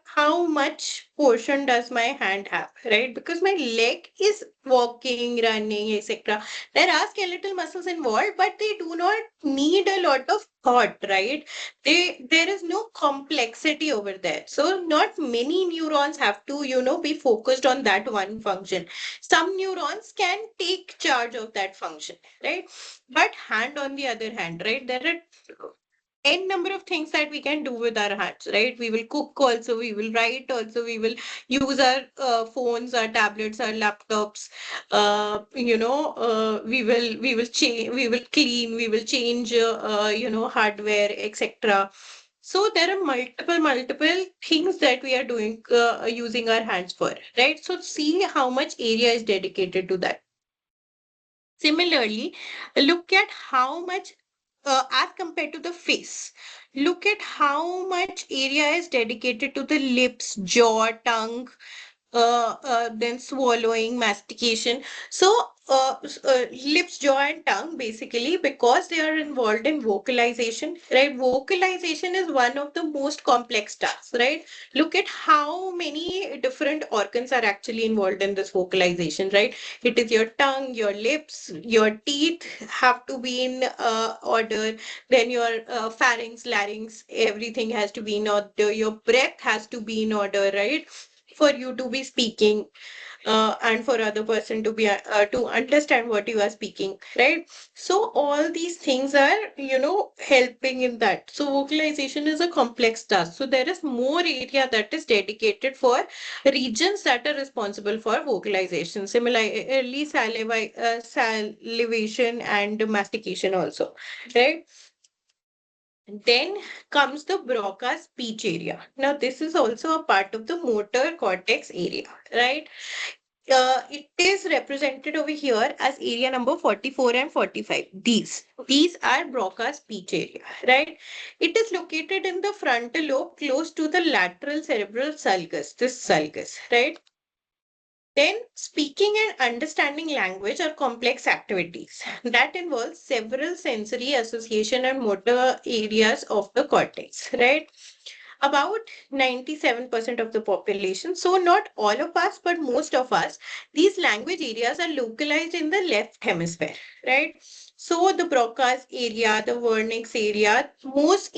how much portion does my hand have, right? Because my leg is walking, running, etc. There are skeletal muscles involved, but they do not need a lot of thought, right? There is no complexity over there. So not many neurons have to, be focused on that one function. Some neurons can take charge of that function, right? But hand on the other hand, right? There are n number of things that we can do with our hands, right? We will cook also, we will write also, we will use our phones, our tablets, our laptops. We will change, we will clean, we will change, hardware, etc. So there are multiple things that we are doing using our hands for, right? So see how much area is dedicated to that. Similarly, look at how much, as compared to the face, look at how much area is dedicated to the lips, jaw, tongue, then swallowing, mastication. So, lips, jaw, and tongue basically because they are involved in vocalization, right? Vocalization is one of the most complex tasks, right? Look at how many different organs are actually involved in this vocalization, right? It is your tongue, your lips, your teeth have to be in order. Then your pharynx, larynx, everything has to be in order. Your breath has to be in order, right? For you to be speaking and for other person to be to understand what you are speaking, right? So all these things are helping in that. So vocalization is a complex task, so there is more area that is dedicated for regions that are responsible for vocalization. Similarly, salivation and mastication also, right? Then comes the Broca's speech area. Now, this is also a part of the motor cortex area, right? It is represented over here as area number 44 and 45. These are Broca's speech area, right? It is located in the frontal lobe close to the lateral cerebral sulcus, this sulcus, right? Then, speaking and understanding language are complex activities that involve several sensory association and motor areas of the cortex, right? About 97% of the population, so not all of us, but most of us, these language areas are localized in the left hemisphere, right? So the Broca's area, the Wernicke's area, most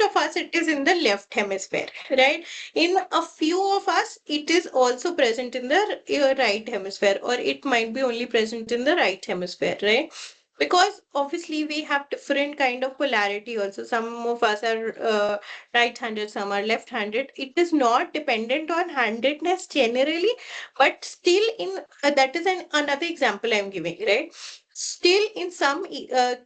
of us, it is in the left hemisphere, right? In a few of us, it is also present in the right hemisphere, or it might be only present in the right hemisphere, right? because obviously we have different kind of polarity also. Some of us are right-handed, some are left-handed. It is not dependent on handedness generally, but still in that is another example I'm giving, right? Still, in some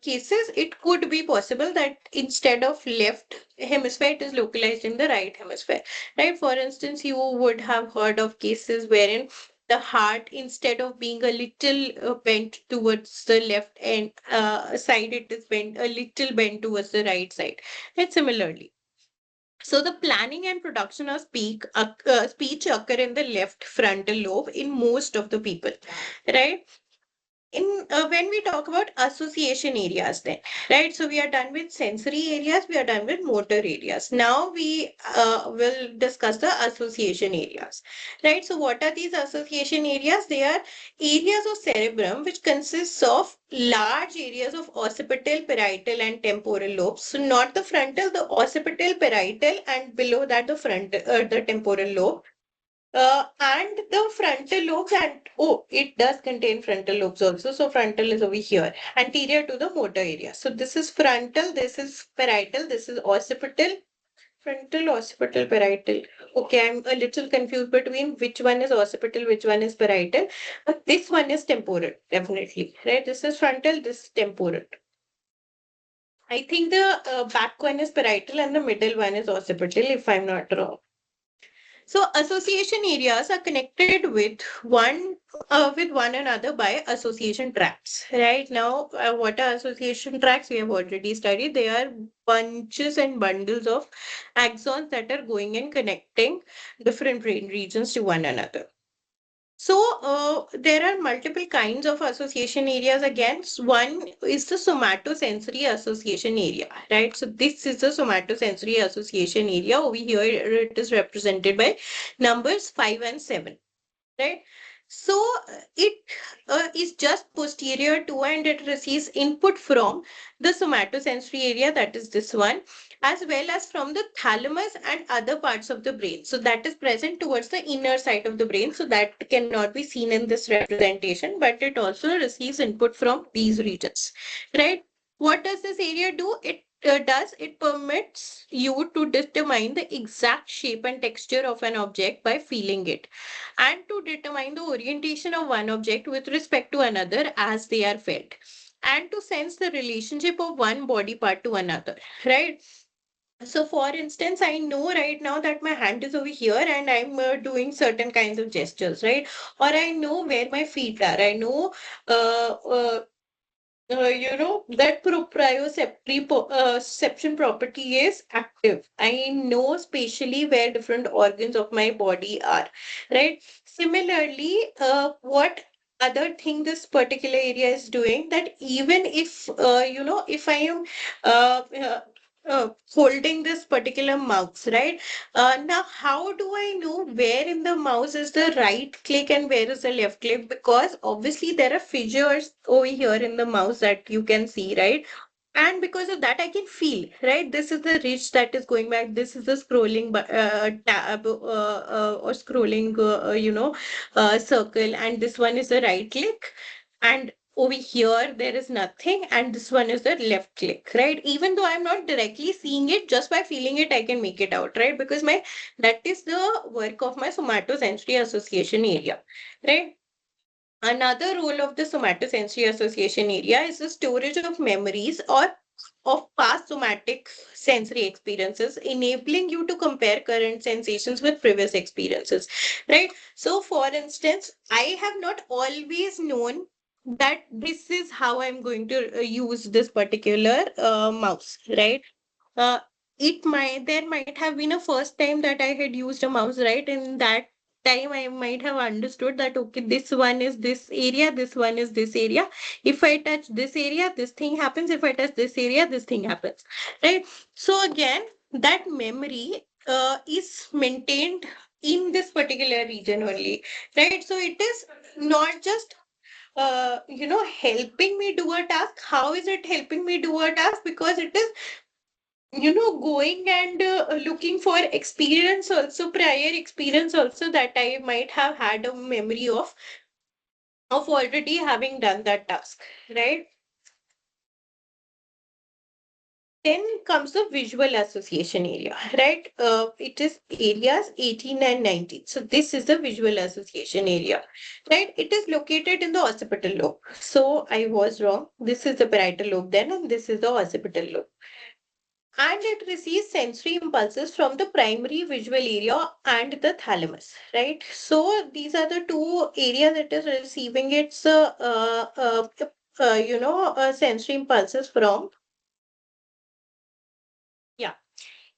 cases, it could be possible that instead of left hemisphere, it is localized in the right hemisphere, right? For instance, you would have heard of cases wherein the heart, instead of being a little bent towards the left end side, it is bent a little bent towards the right side. And similarly, so the planning and production of speech occur in the left frontal lobe in most of the people, right? In when we talk about association areas, then, right, so we are done with sensory areas, we are done with motor areas. Now we will discuss the association areas, right? So what are these association areas? They are areas of cerebrum which consists of large areas of occipital, parietal and temporal lobes. So not the frontal, the occipital, parietal, and below that the temporal lobe, and the frontal lobes, and oh, it does contain frontal lobes also. So frontal is over here, anterior to the motor area. So this is frontal, this is parietal, this is occipital, frontal, occipital, parietal. Okay, I'm a little confused between which one is occipital, which one is parietal, but this one is temporal, definitely, right? This is frontal, this is temporal. I think the back one is parietal and the middle one is occipital, if I'm not wrong. So association areas are connected with one another by association tracts. Right now, what are association tracts? We have already studied. They are bunches and bundles of axons that are going and connecting different brain regions to one another. So there are multiple kinds of association areas again. One is the somatosensory association area, right? So this is the somatosensory association area. Over here it is represented by numbers 5 and 7, right? So it is just posterior to and it receives input from the somatosensory area, that is this one, as well as from the thalamus and other parts of the brain. So that is present towards the inner side of the brain. So that cannot be seen in this representation, but it also receives input from these regions, right? What does this area do? It permits you to determine the exact shape and texture of an object by feeling it, and to determine the orientation of one object with respect to another as they are felt, and to sense the relationship of one body part to another, right? So, for instance, I know right now that my hand is over here and I'm doing certain kinds of gestures, right? Or I know where my feet are. I know uh, uh, that proprioception property is active. I know spatially where different organs of my body are, right? Similarly, what other thing this particular area is doing, that even if if I am holding this particular mouse, right? Now, how do I know where in the mouse is the right click and where is the left click? Because obviously there are fissures over here in the mouse that you can see, right? And because of that, I can feel, right? This is the reach that is going back. This is the scrolling tab or scrolling, circle. And this one is the right click. And over here, there is nothing. And this one is the left click, right? Even though I'm not directly seeing it, just by feeling it, I can make it out, right? Because that is the work of my somatosensory association area, right? Another role of the somatosensory association area is the storage of memories or of past somatic sensory experiences, enabling you to compare current sensations with previous experiences, right? So, for instance, I have not always known that this is how I'm going to use this particular mouse, right? uh, there might have been a first time that I had used a mouse, right? In that time, I might have understood that, okay, this one is this area, this one is this area. If I touch this area, this thing happens. If I touch this area, this thing happens, right? So again, that memory is maintained in this particular region only, right? So it is not just helping me do a task. How is it helping me do a task? Because it is going and looking for experience also, prior experience also, that I might have had a memory of already having done that task, right? Then comes the visual association area, right? It is areas 18 and 19. So this is the visual association area, right? It is located in the occipital lobe. So I was wrong. This is the parietal lobe then, and this is the occipital lobe. And it receives sensory impulses from the primary visual area and the thalamus, right? So these are the two areas that is receiving its sensory impulses from. Yeah.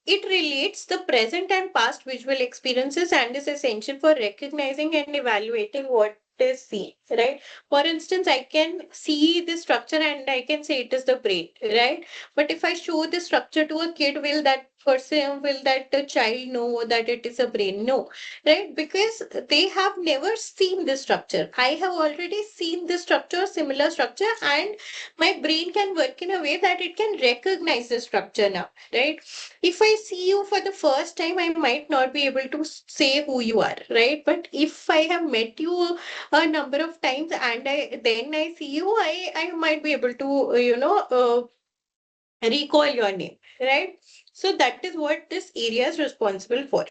It relates the present and past visual experiences and is essential for recognizing and evaluating what is seen, right? For instance, I can see the structure and I can say it is the brain, right? But if I show the structure to a kid, will that the child know that it is a brain? No, right? Because they have never seen the structure. I have already seen the structure, similar structure, and my brain can work in a way that it can recognize the structure now, right? If I see you for the first time, I might not be able to say who you are, right? But if I have met you a number of times and I see you, I might be able to, recall your name, right? So that is what this area is responsible for.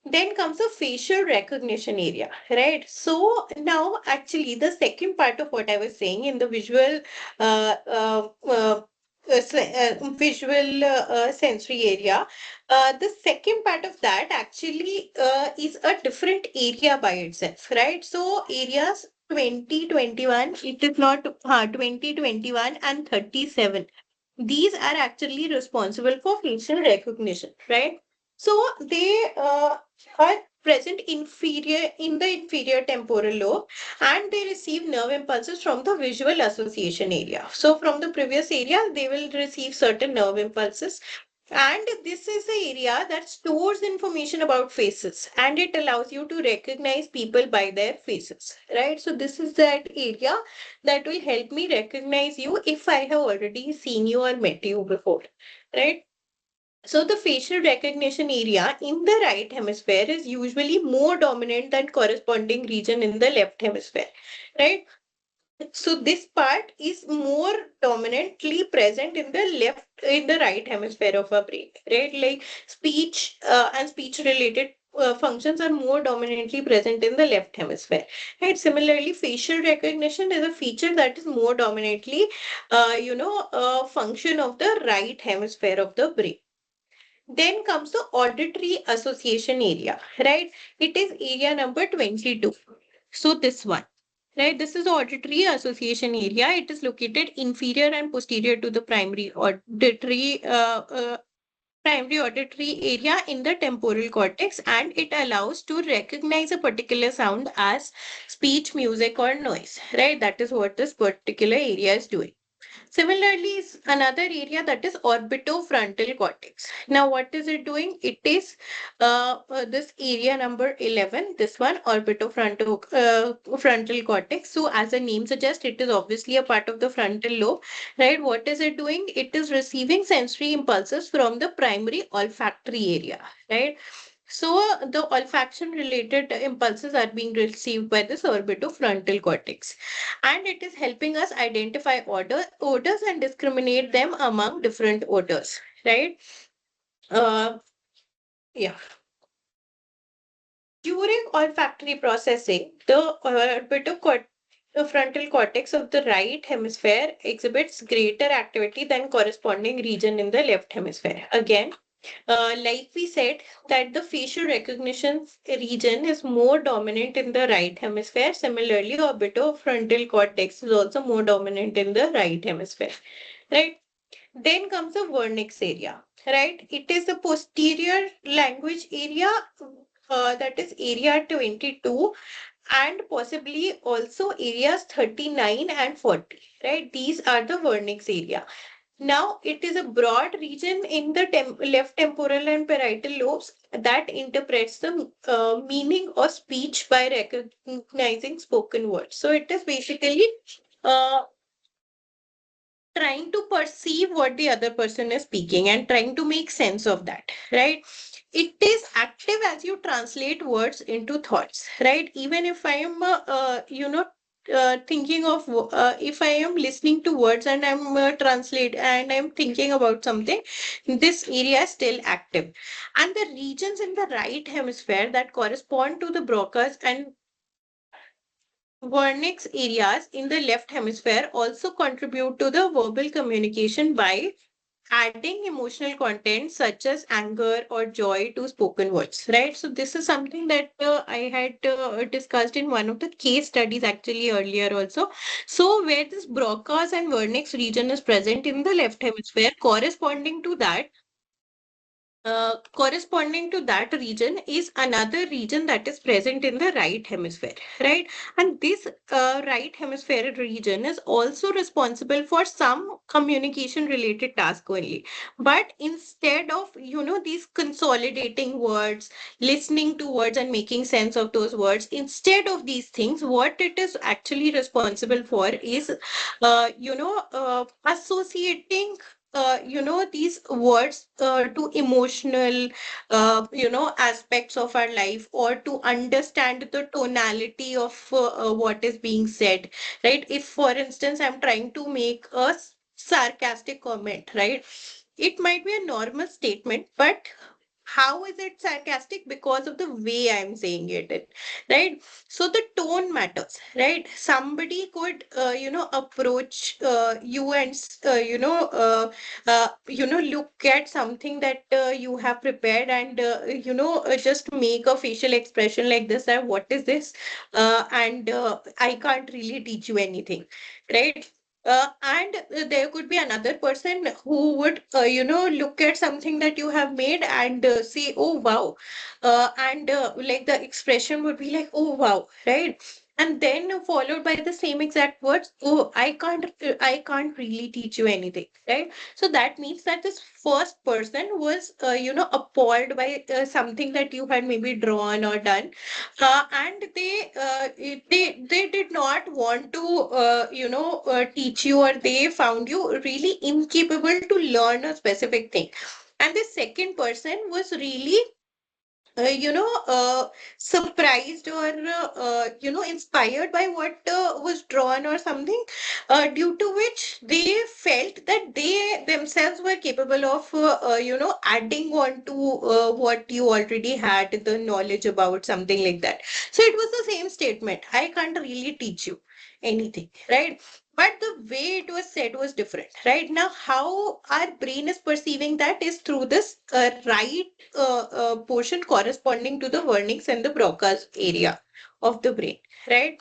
Then comes the facial recognition area, right? So now, actually, the second part of what I was saying in the visual, uh, uh, uh, visual sensory area, the second part of that actually is a different area by itself, right? So areas 2021, it is not 2021 and 37. These are actually responsible for facial recognition, right? So they are present inferior in the inferior temporal lobe, and they receive nerve impulses from the visual association area. So from the previous area, they will receive certain nerve impulses. And this is the area that stores information about faces, and it allows you to recognize people by their faces, right? So this is that area that will help me recognize you if I have already seen you or met you before, right? So the facial recognition area in the right hemisphere is usually more dominant than corresponding region in the left hemisphere, right? So this part is more dominantly present in the right hemisphere of our brain, right? Like speech and speech related functions are more dominantly present in the left hemisphere, right? Similarly, facial recognition is a feature that is more dominantly, a function of the right hemisphere of the brain. Then comes the auditory association area, right? It is area number 22. So this one, right? This is the auditory association area. It is located inferior and posterior to the primary auditory area in the temporal cortex, and it allows to recognize a particular sound as speech, music, or noise, right? That is what this particular area is doing. Similarly, is another area that is orbitofrontal cortex. Now, what is it doing? It is this area number 11, this one, frontal cortex. So, as the name suggests, it is obviously a part of the frontal lobe, right? What is it doing? It is receiving sensory impulses from the primary olfactory area, right? So the olfaction related impulses are being received by this orbitofrontal cortex, and it is helping us identify odors and discriminate them among different odors, right? Uh, yeah. During olfactory processing, the frontal cortex of the right hemisphere exhibits greater activity than corresponding region in the left hemisphere. Again, like we said, that the facial recognition region is more dominant in the right hemisphere. Similarly, orbitofrontal cortex is also more dominant in the right hemisphere, right? Then comes the vernix area, right? It is the posterior language area, that is area 22, and possibly also areas 39 and 40, right? These are the vernix area. Now, it is a broad region in the left temporal and parietal lobes that interprets the meaning of speech by recognizing spoken words. So, it is basically uh, trying to perceive what the other person is speaking and trying to make sense of that, right? It is active as you translate words into thoughts, right? Even if I am, thinking of if I am listening to words and I'm translate and I'm thinking about something, this area is still active. And the regions in the right hemisphere that correspond to the Broca's and Wernicke's areas in the left hemisphere also contribute to the verbal communication by adding emotional content such as anger or joy to spoken words, right? So this is something that I had discussed in one of the case studies actually earlier also. So where this Broca's and Wernicke's region is present in the left hemisphere, corresponding to that region is another region that is present in the right hemisphere, right? And this right hemisphere region is also responsible for some communication related task only. But instead of, these consolidating words, listening to words and making sense of those words, instead of these things, what it is actually responsible for is, associating these words to emotional aspects of our life, or to understand the tonality of what is being said, right? If for instance I'm trying to make a sarcastic comment, right, it might be a normal statement, but how is it sarcastic? Because of the way I'm saying it, right? So the tone matters, right? Somebody could approach you and look at something that you have prepared, and just make a facial expression like this, that what is this, and I can't really teach you anything, right? And there could be another person who would, look at something that you have made and say, oh, wow. And like the expression would be like, oh, wow, right? And then followed by the same exact words, oh, I can't really teach you anything, right? So that means that this first person was, appalled by something that you had maybe drawn or done, and they did not want to teach you, or they found you really incapable to learn a specific thing. And the second person was really surprised, or inspired by what was drawn or something, due to which they felt that they themselves were capable of adding on to what you already had the knowledge about, something like that. So it was the same statement, I can't really teach you anything, right? But the way it was said was different, right? Now how our brain is perceiving that is through this right portion corresponding to the Wernicke's and the Broca's area of the brain, right?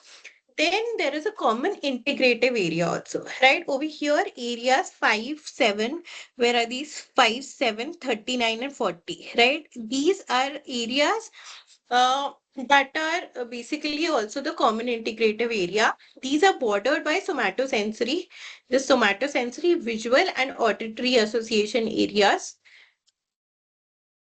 Then there is a common integrative area also, right? Over here, areas 5, 7, where are these 5, 7, 39, and 40, right? These are areas that are basically also the common integrative area. These are bordered by somatosensory, the somatosensory, visual, and auditory association areas.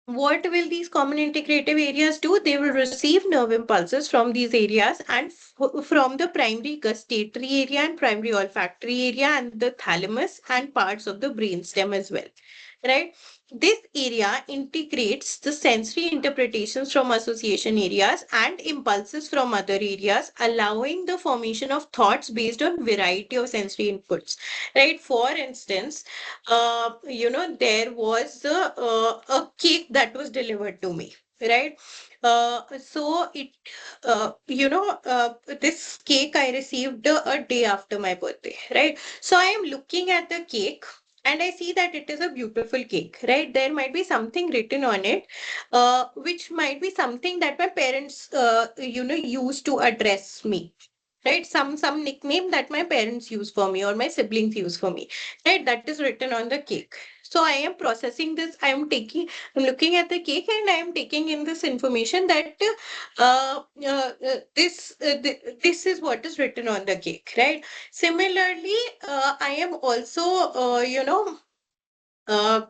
What will these common integrative areas do? They will receive nerve impulses from these areas, and from the primary gustatory area and primary olfactory area and the thalamus and parts of the brainstem as well, right? This area integrates the sensory interpretations from association areas and impulses from other areas, allowing the formation of thoughts based on variety of sensory inputs, right? For instance, there was a cake that was delivered to me, right? So this cake I received a day after my birthday, right? So I am looking at the cake and I see that it is a beautiful cake, right? There might be something written on it, which might be something that my parents, used to address me, right? Some nickname that my parents use for me or my siblings use for me, right? That is written on the cake. So I am processing this. I'm looking at the cake and I am taking in this information that this is what is written on the cake, right? Similarly, I am also, uh,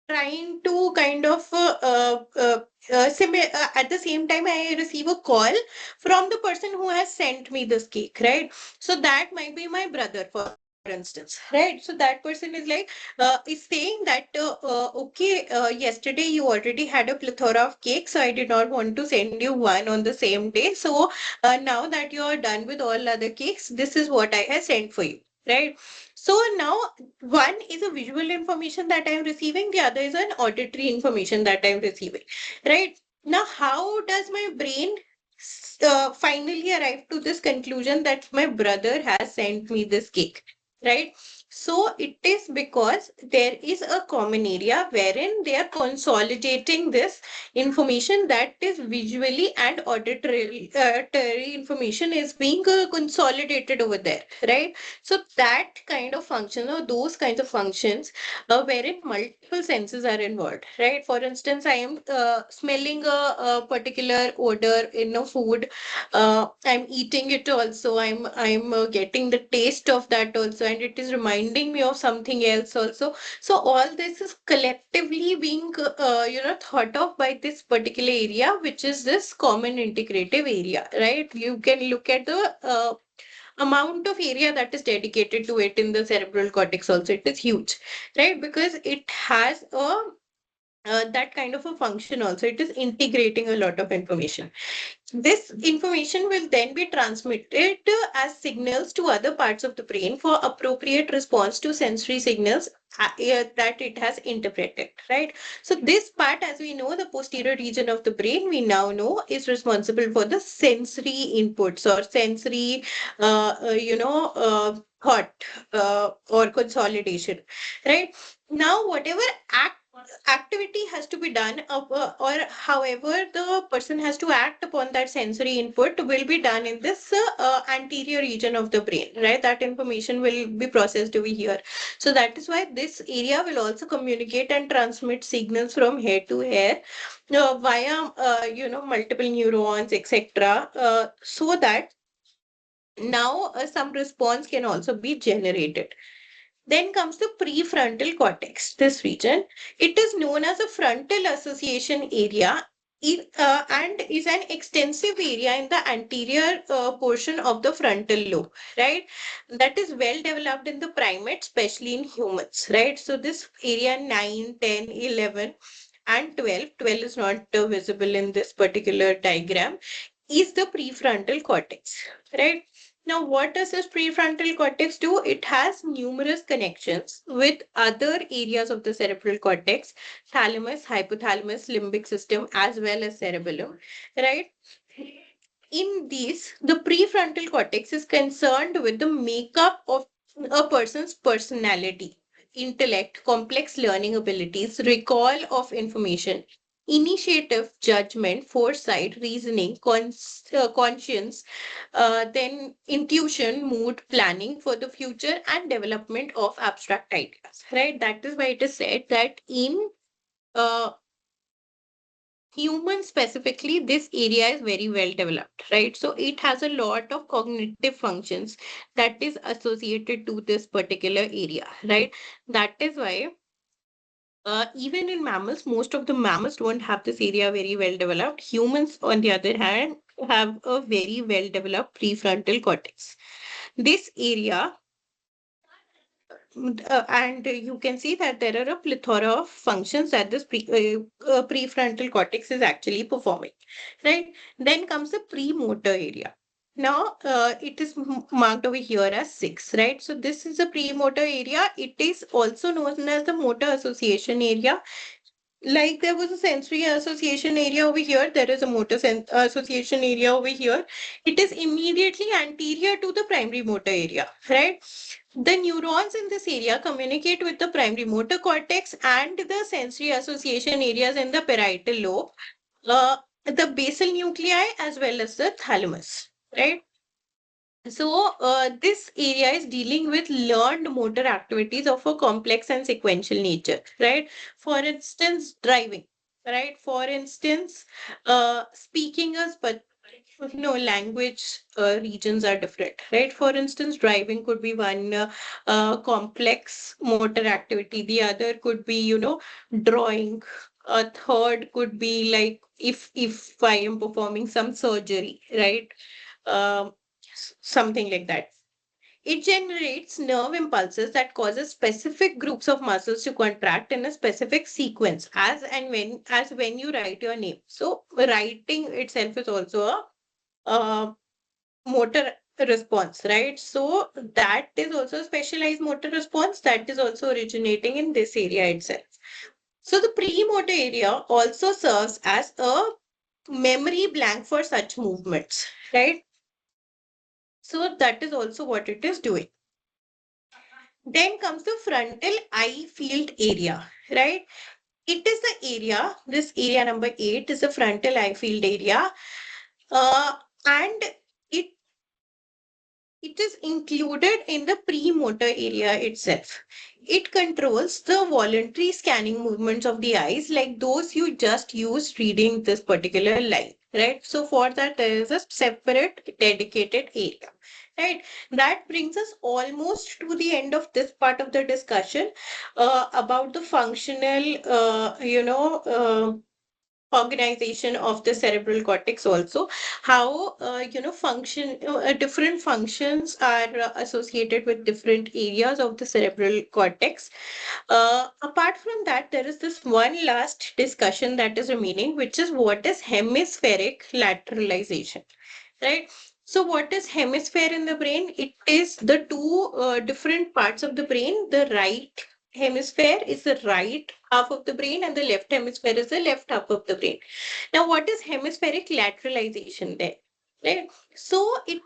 trying to kind of at the same time I receive a call from the person who has sent me this cake, right? So that might be my brother, for instance, right? So that person is like, is saying that, okay, yesterday you already had a plethora of cake, so I did not want to send you one on the same day. So now that you are done with all other cakes, this is what I have sent for you, right? So now one is a visual information that I'm receiving, the other is an auditory information that I'm receiving, right? Now, how does my brain finally arrive to this conclusion that my brother has sent me this cake, right? So it is because there is a common area wherein they are consolidating this information that is visually and auditory information is being consolidated over there, right? So that kind of function or those kinds of functions wherein multiple senses are involved, right? For instance, I am smelling a particular odor in a food. I'm eating it also. I'm getting the taste of that also, and it is reminding me of something else also. So all this is collectively being thought of by this particular area, which is this common integrative area, right? You can look at the amount of area that is dedicated to it in the cerebral cortex also. It is huge, right? Because it has a that kind of a function also. It is integrating a lot of information. This information will then be transmitted as signals to other parts of the brain for appropriate response to sensory signals that it has interpreted, right? So this part, as we know, the posterior region of the brain, we now know is responsible for the sensory inputs or sensory, thought or consolidation, right? Now, whatever activity has to be done or however the person has to act upon that sensory input will be done in this anterior region of the brain, right? That information will be processed over here. So that is why this area will also communicate and transmit signals from head to hair via multiple neurons, etc., so that now some response can also be generated. Then comes the prefrontal cortex, this region. It is known as a frontal association area and is an extensive area in the anterior portion of the frontal lobe, right? That is well developed in the primates, especially in humans, right? So this area 9, 10, 11, and 12, 12 is not visible in this particular diagram, is the prefrontal cortex, right? Now, what does this prefrontal cortex do? It has numerous connections with other areas of the cerebral cortex, thalamus, hypothalamus, limbic system, as well as cerebellum, right? In these, the prefrontal cortex is concerned with the makeup of a person's personality, intellect, complex learning abilities, recall of information, initiative, judgment, foresight, reasoning, conscience, then intuition, mood, planning for the future, and development of abstract ideas. Right? That is why it is said that in uh, humans specifically, this area is very well developed, right? So it has a lot of cognitive functions that is associated to this particular area, right? That is why even in mammals, most of the mammals don't have this area very well developed. Humans, on the other hand, have a very well developed prefrontal cortex. This area, and you can see that there are a plethora of functions that this prefrontal cortex is actually performing, right? Then comes the premotor area. Now, it is marked over here as 6, right? So this is a premotor area. It is also known as the motor association area. Like there was a sensory association area over here, there is a motor association area over here. It is immediately anterior to the primary motor area, right? The neurons in this area communicate with the primary motor cortex and the sensory association areas in the parietal lobe, the basal nuclei as well as the thalamus, right? So, this area is dealing with learned motor activities of a complex and sequential nature, right? For instance, driving, right? For instance, speaking as but no language regions are different, right? For instance, driving could be one complex motor activity. The other could be, drawing. A third could be like if I am performing some surgery, right? Um, something like that. It generates nerve impulses that causes specific groups of muscles to contract in a specific sequence, as when you write your name. So writing itself is also a motor response, right? So that is also a specialized motor response that is also originating in this area itself. So the premotor area also serves as a memory blank for such movements, right? So that is also what it is doing. Then comes the frontal eye field area, right? It is the area, this area number 8 is the frontal eye field area. And it it is included in the premotor area itself. It controls the voluntary scanning movements of the eyes, like those you just used reading this particular line, right? So for that, there is a separate dedicated area, right? That brings us almost to the end of this part of the discussion about the functional, organization of the cerebral cortex, also how function different functions are associated with different areas of the cerebral cortex. Apart from that, there is this one last discussion that is remaining, which is what is hemispheric lateralization, right? So what is hemisphere in the brain? It is the two different parts of the brain. The right hemisphere is the right half of the brain, and the left hemisphere is the left half of the brain. Now, what is hemispheric lateralization there? Right. So it,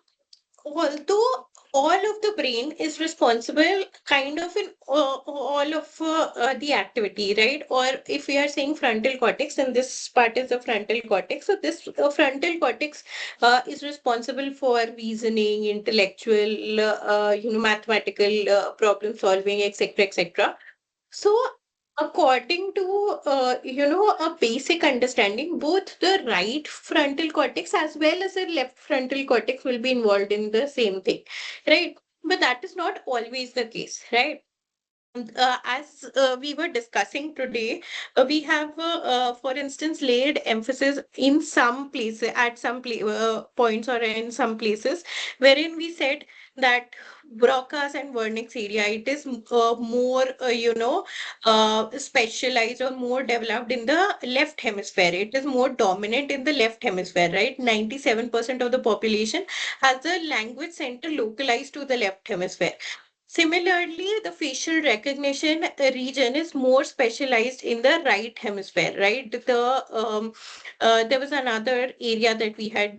although all of the brain is responsible kind of in all of the activity, right? Or if we are saying frontal cortex, and this part is the frontal cortex, so this frontal cortex is responsible for reasoning, intellectual, mathematical problem solving, etc., etc. So, according to a basic understanding, both the right frontal cortex as well as the left frontal cortex will be involved in the same thing, right? But that is not always the case, right? As we were discussing today, we have, for instance, laid emphasis in some places, at some points, or in some places, wherein we said that Broca's and Wernicke's area, it is more, specialized or more developed in the left hemisphere. It is more dominant in the left hemisphere, right? 97% of the population has the language center localized to the left hemisphere. Similarly, the facial recognition region is more specialized in the right hemisphere, right? There was another area that we had,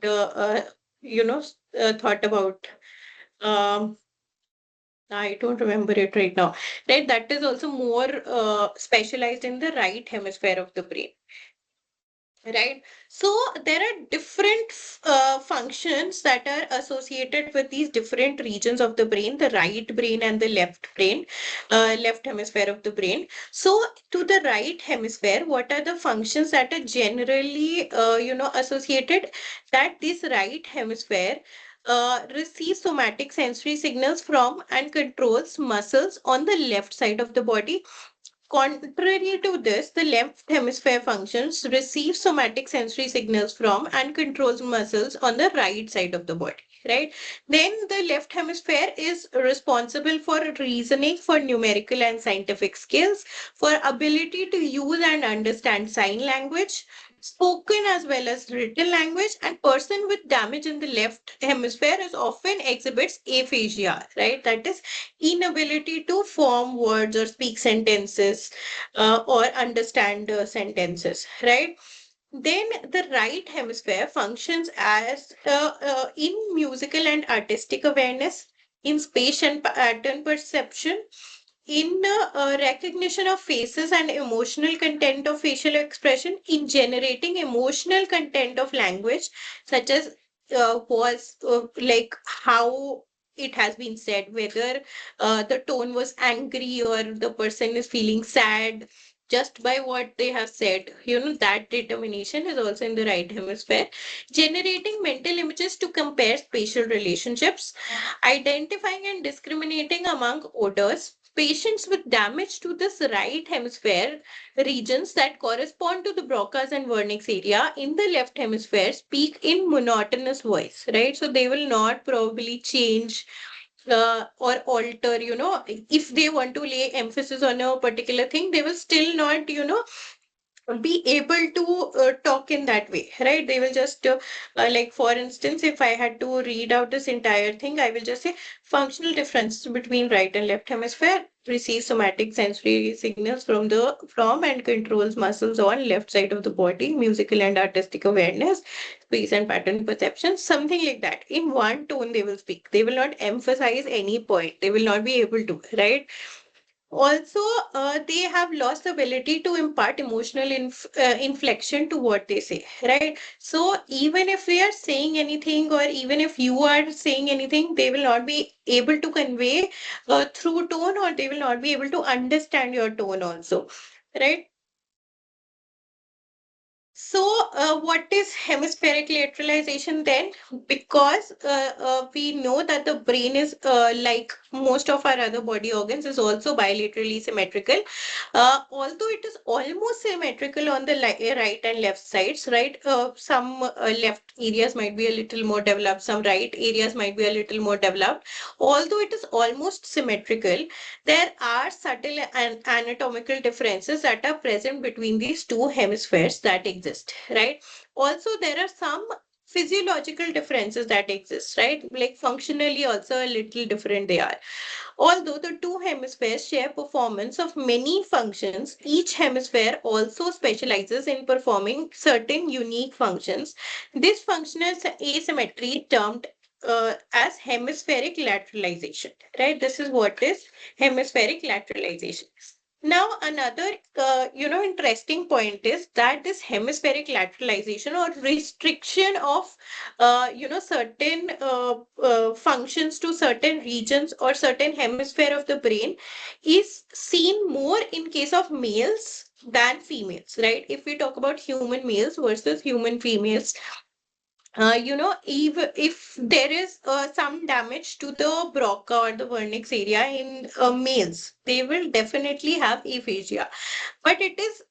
thought about. Um, I don't remember it right now, right? That is also more specialized in the right hemisphere of the brain. Right. So there are different functions that are associated with these different regions of the brain, the right brain and the left brain, left hemisphere of the brain. So to the right hemisphere, what are the functions that are generally, associated? That this right hemisphere receives somatic sensory signals from and controls muscles on the left side of the body. Contrary to this, the left hemisphere functions, receives somatic sensory signals from and controls muscles on the right side of the body, right? Then the left hemisphere is responsible for reasoning, for numerical and scientific skills, for ability to use and understand sign language, spoken as well as written language. And person with damage in the left hemisphere is often exhibits aphasia, right? That is inability to form words or speak sentences, or understand sentences, right? Then the right hemisphere functions as in musical and artistic awareness, in space and pattern perception, in recognition of faces and emotional content of facial expression, in generating emotional content of language, such as was like how it has been said, whether the tone was angry or the person is feeling sad, just by what they have said, that determination is also in the right hemisphere. Generating mental images to compare spatial relationships, identifying and discriminating among odors. Patients with damage to this right hemisphere regions that correspond to the Broca's and Wernicke's area in the left hemisphere speak in monotonous voice, right? So they will not probably change or alter, if they want to lay emphasis on a particular thing, they will still not, be able to talk in that way, right? They will just, like for instance, if I had to read out this entire thing, I will just say functional difference between right and left hemisphere receives somatic sensory signals from and controls muscles on left side of the body, musical and artistic awareness, space and pattern perception, something like that. In one tone, they will speak. They will not emphasize any point. They will not be able to, right? Also, they have lost the ability to impart emotional inflection to what they say, right? So even if we are saying anything, or even if you are saying anything, they will not be able to convey through tone, or they will not be able to understand your tone also, right? So, what is hemispheric lateralization then? Because we know that the brain is, like most of our other body organs, is also bilaterally symmetrical. Although it is almost symmetrical on the right and left sides, right? Some left areas might be a little more developed, some right areas might be a little more developed. Although it is almost symmetrical, there are subtle and anatomical differences that are present between these two hemispheres that exist, right? Also, there are some physiological differences that exist, right? Like functionally, also a little different they are. Although the two hemispheres share performance of many functions, each hemisphere also specializes in performing certain unique functions. This functional asymmetry termed as hemispheric lateralization, right? This is what is hemispheric lateralization. Now, another, interesting point is that this hemispheric lateralization or restriction of, certain functions to certain regions or certain hemisphere of the brain is seen more in case of males than females, right? If we talk about human males versus human females, if there is some damage to the Broca or the vernix area in males, they will definitely have aphasia. But it is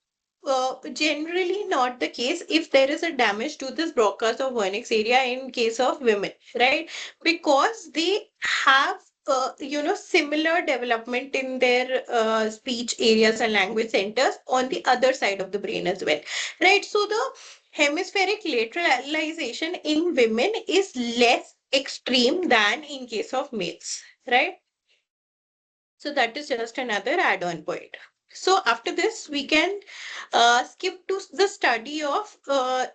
generally not the case if there is a damage to this Broca's or vernix area in case of women, right? Because they have similar development in their speech areas and language centers on the other side of the brain as well, right? So the hemispheric lateralization in women is less extreme than in case of males, right? So that is just another add-on point. So after this, we can skip to the study of the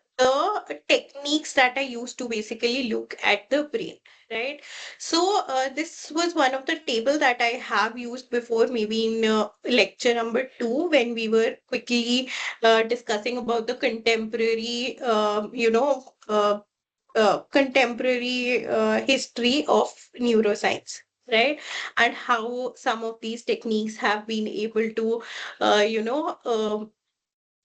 techniques that are used to basically look at the brain, right? So this was one of the table that I have used before, maybe in lecture number 2, when we were quickly discussing about the contemporary, contemporary history of neuroscience, right? And how some of these techniques have been able to, uh, you know, um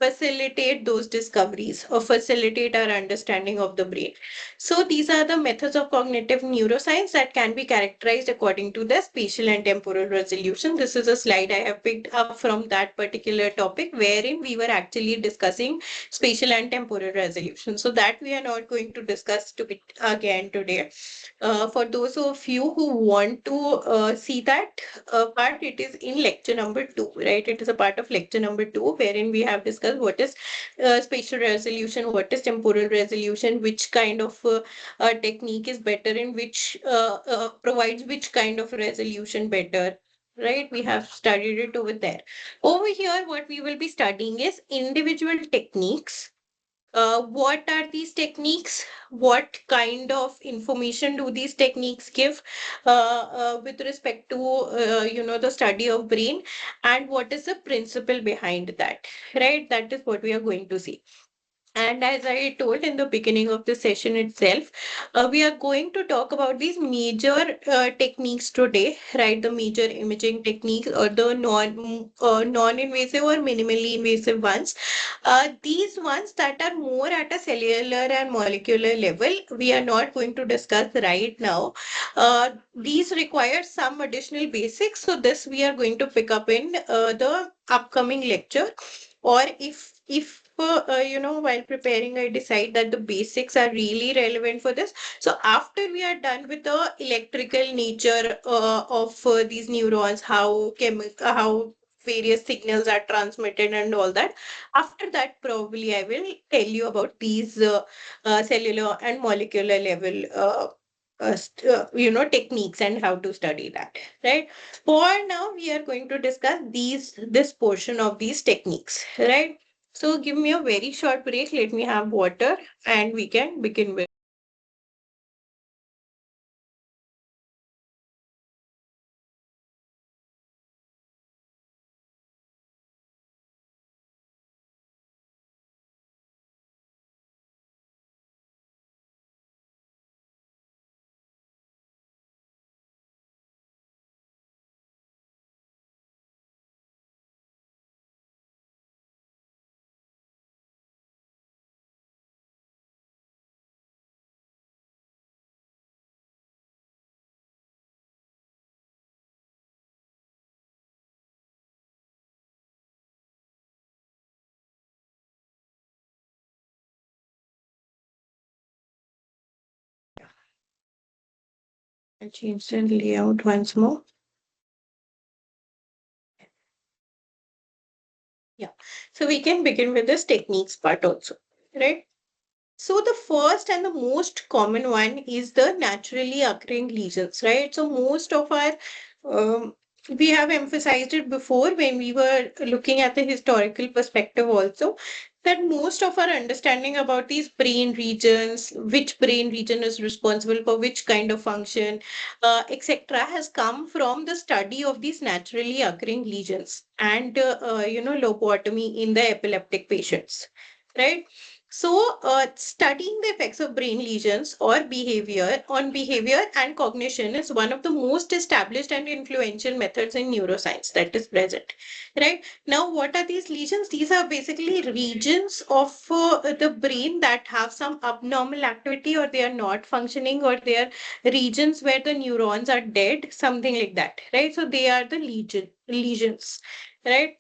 facilitate those discoveries or facilitate our understanding of the brain. So these are the methods of cognitive neuroscience that can be characterized according to the spatial and temporal resolution. This is a slide I have picked up from that particular topic, wherein we were actually discussing spatial and temporal resolution. So that we are not going to discuss again today. For those of you who want to see that part, it is in lecture number 2, right? It is a part of lecture number 2, wherein we have discussed what is spatial resolution, what is temporal resolution, which kind of technique is better, in which provides which kind of resolution better. Right, we have studied it over there. Over here, what we will be studying is individual techniques. What are these techniques? What kind of information do these techniques give with respect to the study of brain, and what is the principle behind that? Right, that is what we are going to see. And as I told in the beginning of the session itself, we are going to talk about these major techniques today, right? The major imaging techniques, or the non-invasive or minimally invasive ones. These ones that are more at a cellular and molecular level, we are not going to discuss right now. These require some additional basics. So this we are going to pick up in the upcoming lecture. or if while preparing I decide that the basics are really relevant for this. So after we are done with the electrical nature of these neurons, how various signals are transmitted and all that, after that probably I will tell you about these cellular and molecular level techniques and how to study that, right? For now, we are going to discuss this portion of these techniques, right? So give me a very short break. Let me have water and we can begin with. I'll change the layout once more. Yeah. So we can begin with this techniques part also, right? So the first and the most common one is the naturally occurring lesions, right? So most of our we have emphasized it before when we were looking at the historical perspective also, that most of our understanding about these brain regions, which brain region is responsible for which kind of function, etc., has come from the study of these naturally occurring lesions and lobotomy in the epileptic patients, right? So, studying the effects of brain lesions or behavior on behavior and cognition is one of the most established and influential methods in neuroscience that is present. Right now, what are these lesions? These are basically regions of the brain that have some abnormal activity, or they are not functioning, or they are regions where the neurons are dead, something like that. Right. So, they are the lesions. Right.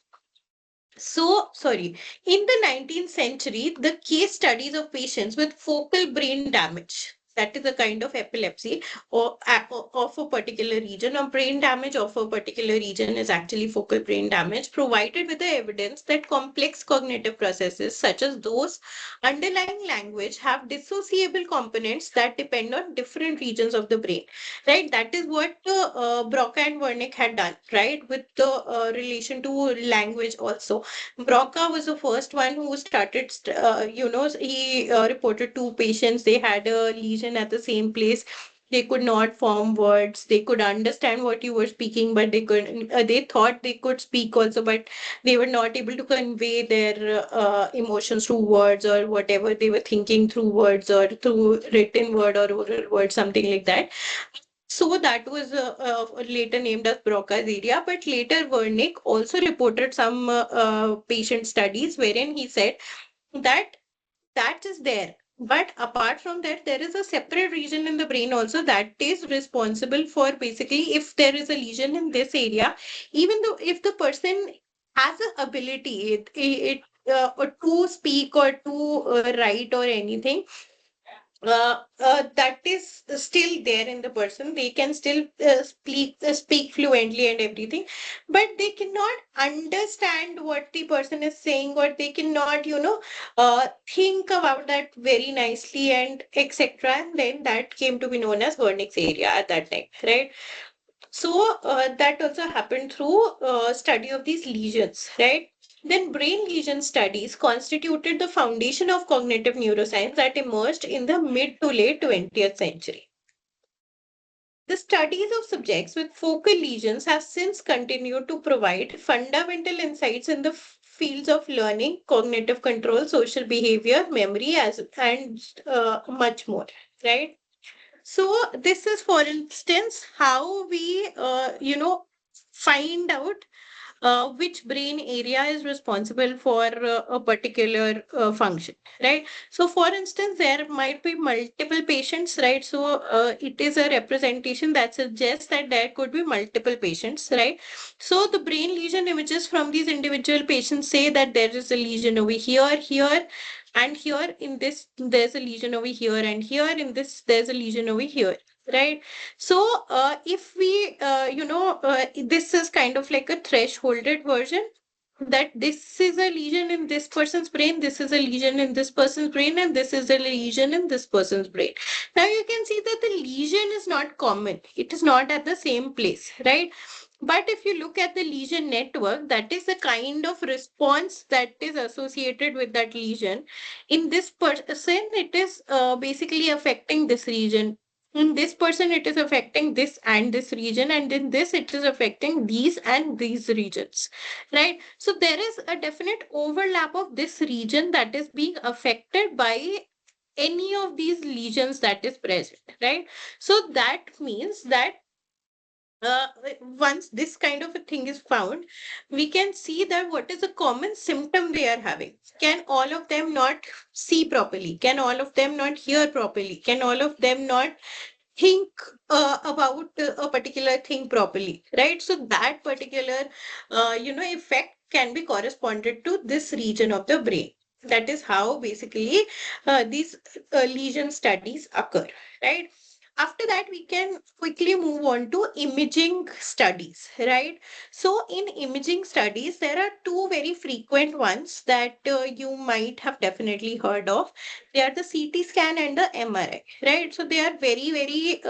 So, sorry, in the 19th century, the case studies of patients with focal brain damage, that is a kind of epilepsy of a particular region, or brain damage of a particular region is actually focal brain damage, provided with the evidence that complex cognitive processes, such as those underlying language, have dissociable components that depend on different regions of the brain, right? That is what Broca and Wernick had done, right, with the relation to language also. Broca was the first one who started, he reported two patients. They had a lesion at the same place. They could not form words. They could understand what you were speaking, but they couldn't. They thought they could speak also, but they were not able to convey their emotions through words or whatever they were thinking through words or through written word or oral word, something like that. So that was later named as Broca's area, but later Wernick also reported some patient studies wherein he said that that is there. But apart from that, there is a separate region in the brain also that is responsible for basically if there is a lesion in this area, even though if the person has an ability or to speak or to write or anything, that is still there in the person. They can still speak fluently and everything, but they cannot understand what the person is saying, or they cannot, think about that very nicely and etc. And then that came to be known as Wernick's area at that time, right? So that also happened through study of these lesions, right? Then brain lesion studies constituted the foundation of cognitive neuroscience that emerged in the mid to late 20th century. The studies of subjects with focal lesions have since continued to provide fundamental insights in the fields of learning, cognitive control, social behavior, memory, and much more, right? So this is, for instance, how we, find out. which brain area is responsible for a particular function, right? So, for instance, there might be multiple patients, right? So, it is a representation that suggests that there could be multiple patients, right? So, the brain lesion images from these individual patients say that there is a lesion over here, here, and here in this, there's a lesion over here, and here in this, there's a lesion over here, right? So, if we, this is kind of like a thresholded version that this is a lesion in this person's brain, this is a lesion in this person's brain, and this is a lesion in this person's brain. Now you can see that the lesion is not common. It is not at the same place, right? But if you look at the lesion network, that is the kind of response that is associated with that lesion. In this person, it is basically affecting this region. In this person, it is affecting this and this region, and in this, it is affecting these and these regions, right? So there is a definite overlap of this region that is being affected by any of these lesions that is present, right? So that means that uh, once this kind of a thing is found, we can see that what is the common symptom they are having. Can all of them not see properly? Can all of them not hear properly? Can all of them not think about a particular thing properly, right? So that particular, effect can be corresponded to this region of the brain. That is how basically these lesion studies occur, right? After that, we can quickly move on to imaging studies, right? So, in imaging studies, there are two very frequent ones that you might have definitely heard of. They are the CT scan and the MRI, right? So, they are very, very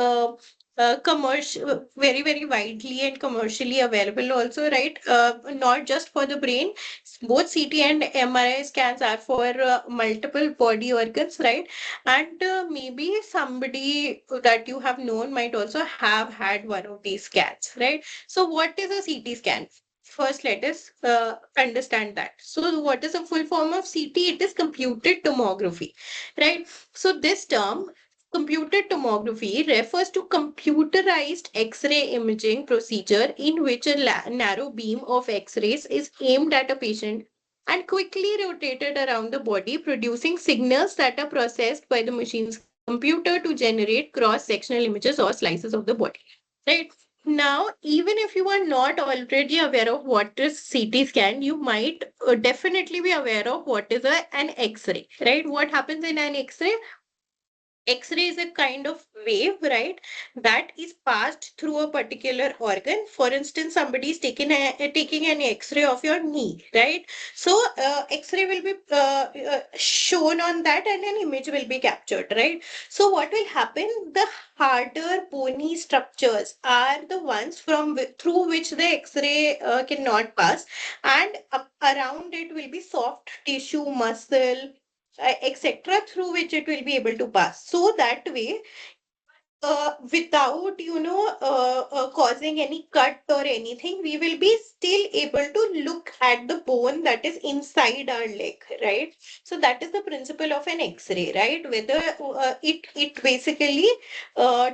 commercial, very, very widely and commercially available also, right? Not just for the brain. Both CT and MRI scans are for multiple body organs, right? And maybe somebody that you have known might also have had one of these scans, right? So, what is a CT scan? First, let us understand that. So, what is a full form of CT? It is computed tomography, right? So, this term, computed tomography, refers to computerized X-ray imaging procedure in which a narrow beam of X-rays is aimed at a patient and quickly rotated around the body, producing signals that are processed by the machine's computer to generate cross-sectional images or slices of the body. Right? Now, even if you are not already aware of what is CT scan, you might definitely be aware of what is an X-ray. Right? What happens in an X-ray? X-ray is a kind of wave, right, that is passed through a particular organ. For instance, somebody is taking an X-ray of your knee, right? So, X-ray will be shown on that, and an image will be captured, right? So, what will happen? The harder bony structures are the ones through which the X-ray cannot pass, and around it will be soft tissue, muscle, etc., through which it will be able to pass. So that way, without causing any cut or anything, we will be still able to look at the bone that is inside our leg, right? So that is the principle of an X-ray, right? Whether it basically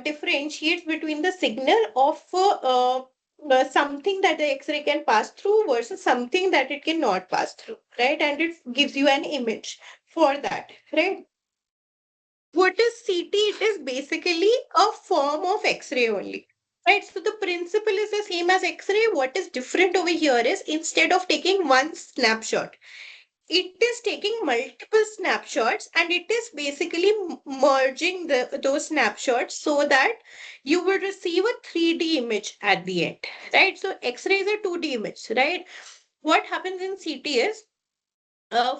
differentiates between the signal of something that the X-ray can pass through versus something that it cannot pass through, right? And it gives you an image for that, right? What is CT? It is basically a form of X-ray only. Right, so the principle is the same as X-ray. What is different over here is instead of taking one snapshot, it is taking multiple snapshots, and it is basically merging those snapshots so that you will receive a 3D image at the end, right? So X-ray is a 2D image, right? What happens in CT is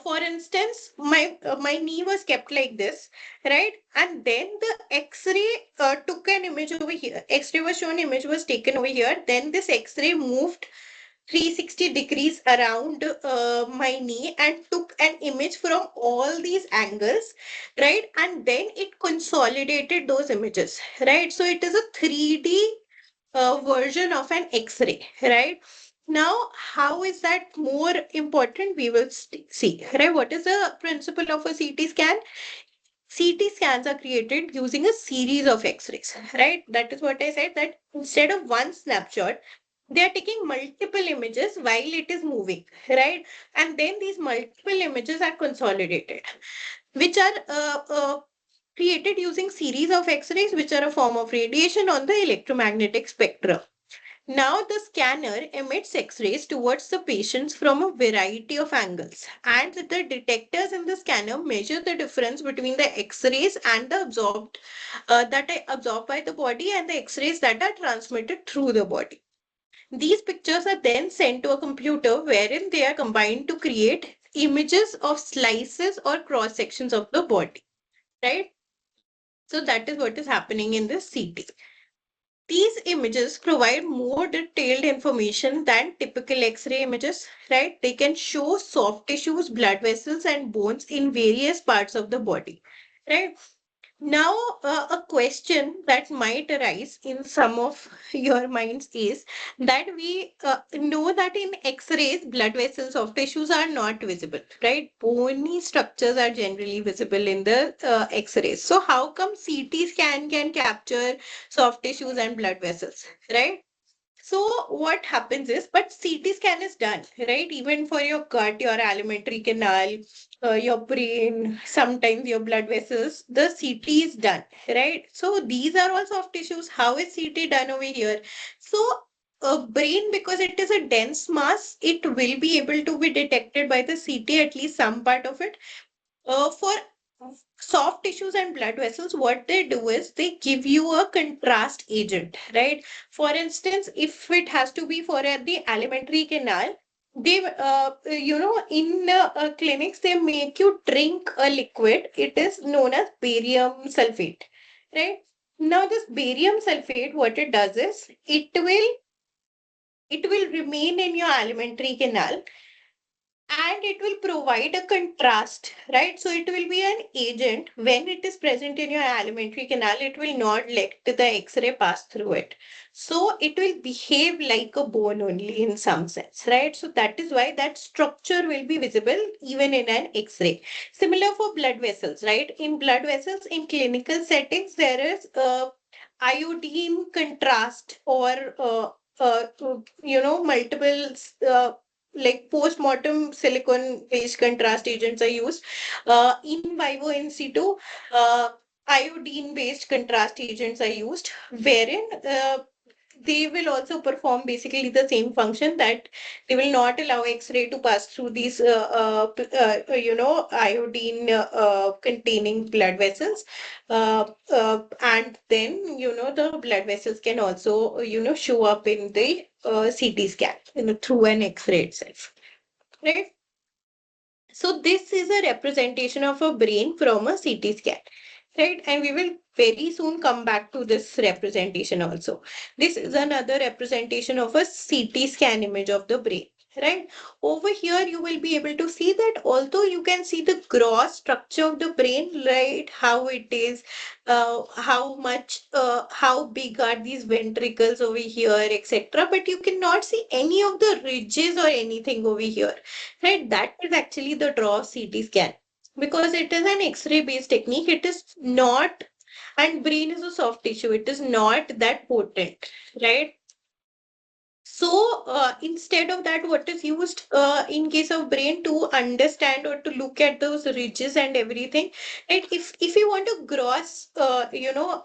for instance, my knee was kept like this, right? And then the X-ray took an image over here. X-ray was shown, image was taken over here. Then this X-ray moved 360 degrees around my knee and took an image from all these angles, right? And then it consolidated those images, right? So it is a 3D version of an X-ray, right? Now, how is that more important? We will see, right? What is the principle of a CT scan? CT scans are created using a series of X-rays, right? That is what I said, that instead of one snapshot, They are taking multiple images while it is moving, right? And then these multiple images are consolidated, which are created using series of X-rays, which are a form of radiation on the electromagnetic spectrum. Now, the scanner emits X-rays towards the patients from a variety of angles, and the detectors in the scanner measure the difference between the X-rays and the that are absorbed by the body and the X-rays that are transmitted through the body. These pictures are then sent to a computer wherein they are combined to create images of slices or cross sections of the body, right? So that is what is happening in this CT. These images provide more detailed information than typical X-ray images, right? They can show soft tissues, blood vessels, and bones in various parts of the body, right? Now, a question that might arise in some of your minds is that we know that in X-rays, blood vessels of tissues are not visible, right? Bony structures are generally visible in the X-rays. So, how come CT scan can capture soft tissues and blood vessels, right? So what happens is, but CT scan is done, right? Even for your gut, your alimentary canal, your brain, sometimes your blood vessels, the CT is done, right? So these are all soft tissues. How is CT done over here? So brain, because it is a dense mass, it will be able to be detected by the CT, at least some part of it. For soft tissues and blood vessels, what they do is they give you a contrast agent, right? For instance, if it has to be for the alimentary canal, they, in clinics, they make you drink a liquid. It is known as barium sulfate, right? Now, this barium sulfate, what it does is it will remain in your alimentary canal and it will provide a contrast, right? So it will be an agent. When it is present in your alimentary canal, it will not let the X-ray pass through it. So it will behave like a bone only in some sense, right? So that is why that structure will be visible even in an X-ray. Similar for blood vessels, right? In blood vessels, in clinical settings, there is iodine contrast or multiple like post-mortem silicone-based contrast agents are used. In vivo in situ, iodine-based contrast agents are used, wherein they will also perform basically the same function, that they will not allow X-ray to pass through these, iodine containing blood vessels. And then, the blood vessels can also, show up in the CT scan, through an X-ray itself, right? So this is a representation of a brain from a CT scan, right? And we will very soon come back to this representation also. This is another representation of a CT scan image of the brain, right? Over here, you will be able to see that although you can see the gross structure of the brain, right? How it is, how big are these ventricles over here, etc. But you cannot see any of the ridges or anything over here, right? That is actually the draw of CT scan, because it is an X-ray based technique. It is not, and brain is a soft tissue. It is not that potent, right? So instead of that, what is used in case of brain to understand or to look at those ridges and everything, right? If you want a gross,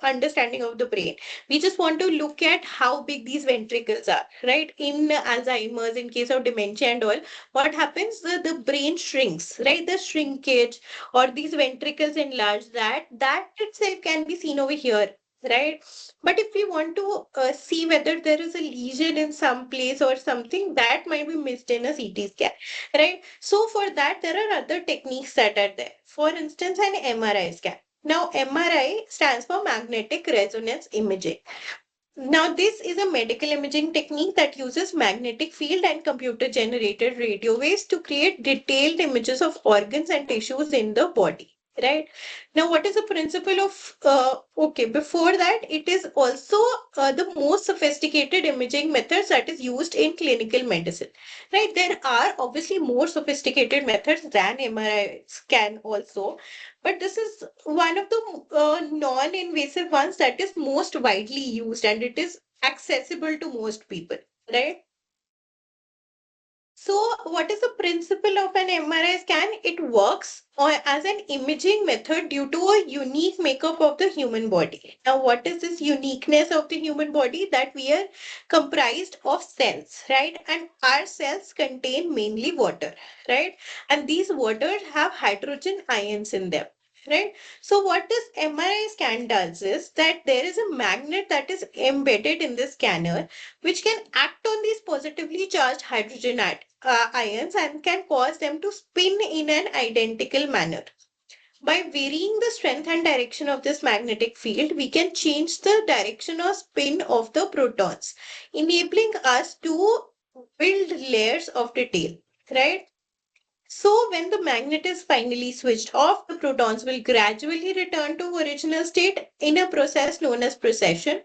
understanding of the brain, we just want to look at how big these ventricles are, right? In Alzheimer's, in case of dementia and all, what happens? The brain shrinks, right? The shrinkage or these ventricles enlarge. That itself can be seen over here, right? But if we want to see whether there is a lesion in some place or something, that might be missed in a CT scan, right? So for that, there are other techniques that are there. For instance, an MRI scan. Now, MRI stands for magnetic resonance imaging. Now, this is a medical imaging technique that uses magnetic field and computer generated radio waves to create detailed images of organs and tissues in the body. Right. Now, what is the principle of, okay, before that, it is also the most sophisticated imaging methods that is used in clinical medicine, right? There are obviously more sophisticated methods than MRI scan also, but this is one of the non-invasive ones that is most widely used and it is accessible to most people, right? So, what is the principle of an MRI scan? It works as an imaging method due to a unique makeup of the human body. Now, what is this uniqueness of the human body? That we are comprised of cells, right? And our cells contain mainly water, right? And these waters have hydrogen ions in them. Right. So what this MRI scan does is that there is a magnet that is embedded in the scanner which can act on these positively charged hydrogen ions and can cause them to spin in an identical manner. By varying the strength and direction of this magnetic field, we can change the direction or spin of the protons, enabling us to build layers of detail, right? So when the magnet is finally switched off, the protons will gradually return to original state in a process known as precession.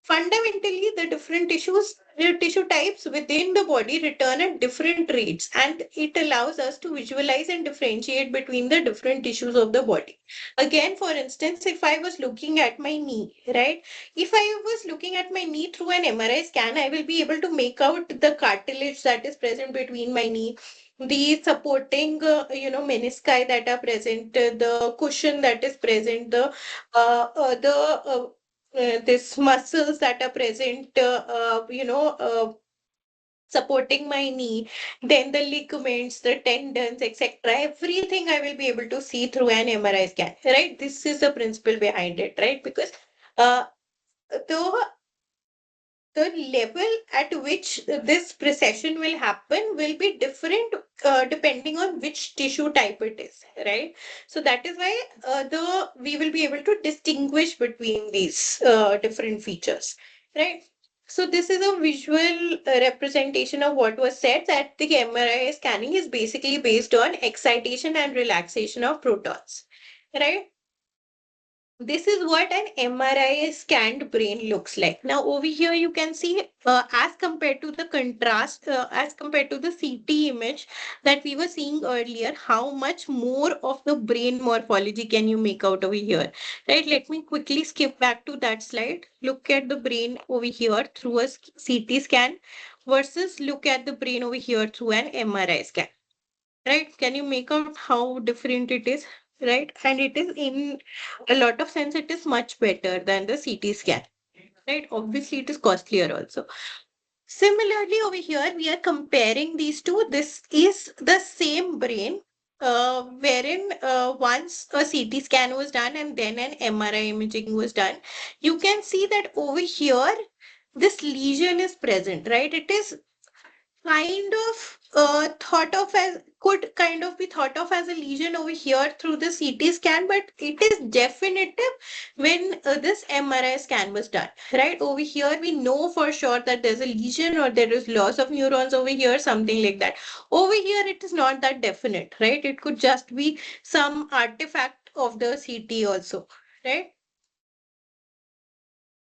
Fundamentally, the different tissue types within the body return at different rates, and it allows us to visualize and differentiate between the different tissues of the body. Again, for instance, if I was looking at my knee, right? If I was looking at my knee through an MRI scan, I will be able to make out the cartilage that is present between my knee, the supporting, menisci that are present, the cushion that is present, this muscles that are present, supporting my knee, then the ligaments, the tendons, etc. Everything I will be able to see through an MRI scan, right? This is the principle behind it, right? Because uh, the the level at which this precession will happen will be different depending on which tissue type it is, right? So that is why the we will be able to distinguish between these different features, right? So this is a visual representation of what was said, that the MRI scanning is basically based on excitation and relaxation of protons, right? This is what an MRI scanned brain looks like. Now, over here, you can see as compared to the contrast, as compared to the CT image that we were seeing earlier, how much more of the brain morphology can you make out over here, right? Let me quickly skip back to that slide. Look at the brain over here through a CT scan versus look at the brain over here through an MRI scan, right? Can you make out how different it is, right? And it is, in a lot of sense, it is much better than the CT scan, right? Obviously, it is costlier also. Similarly, over here, we are comparing these two. This is the same brain, wherein once a CT scan was done and then an MRI imaging was done. You can see that over here, this lesion is present, right? It is kind of thought of as, could kind of be thought of as a lesion over here through the CT scan, but it is definitive when this MRI scan was done, right? Over here, we know for sure that there's a lesion or there is loss of neurons over here, something like that. Over here, it is not that definite, right? It could just be some artifact of the CT also, right?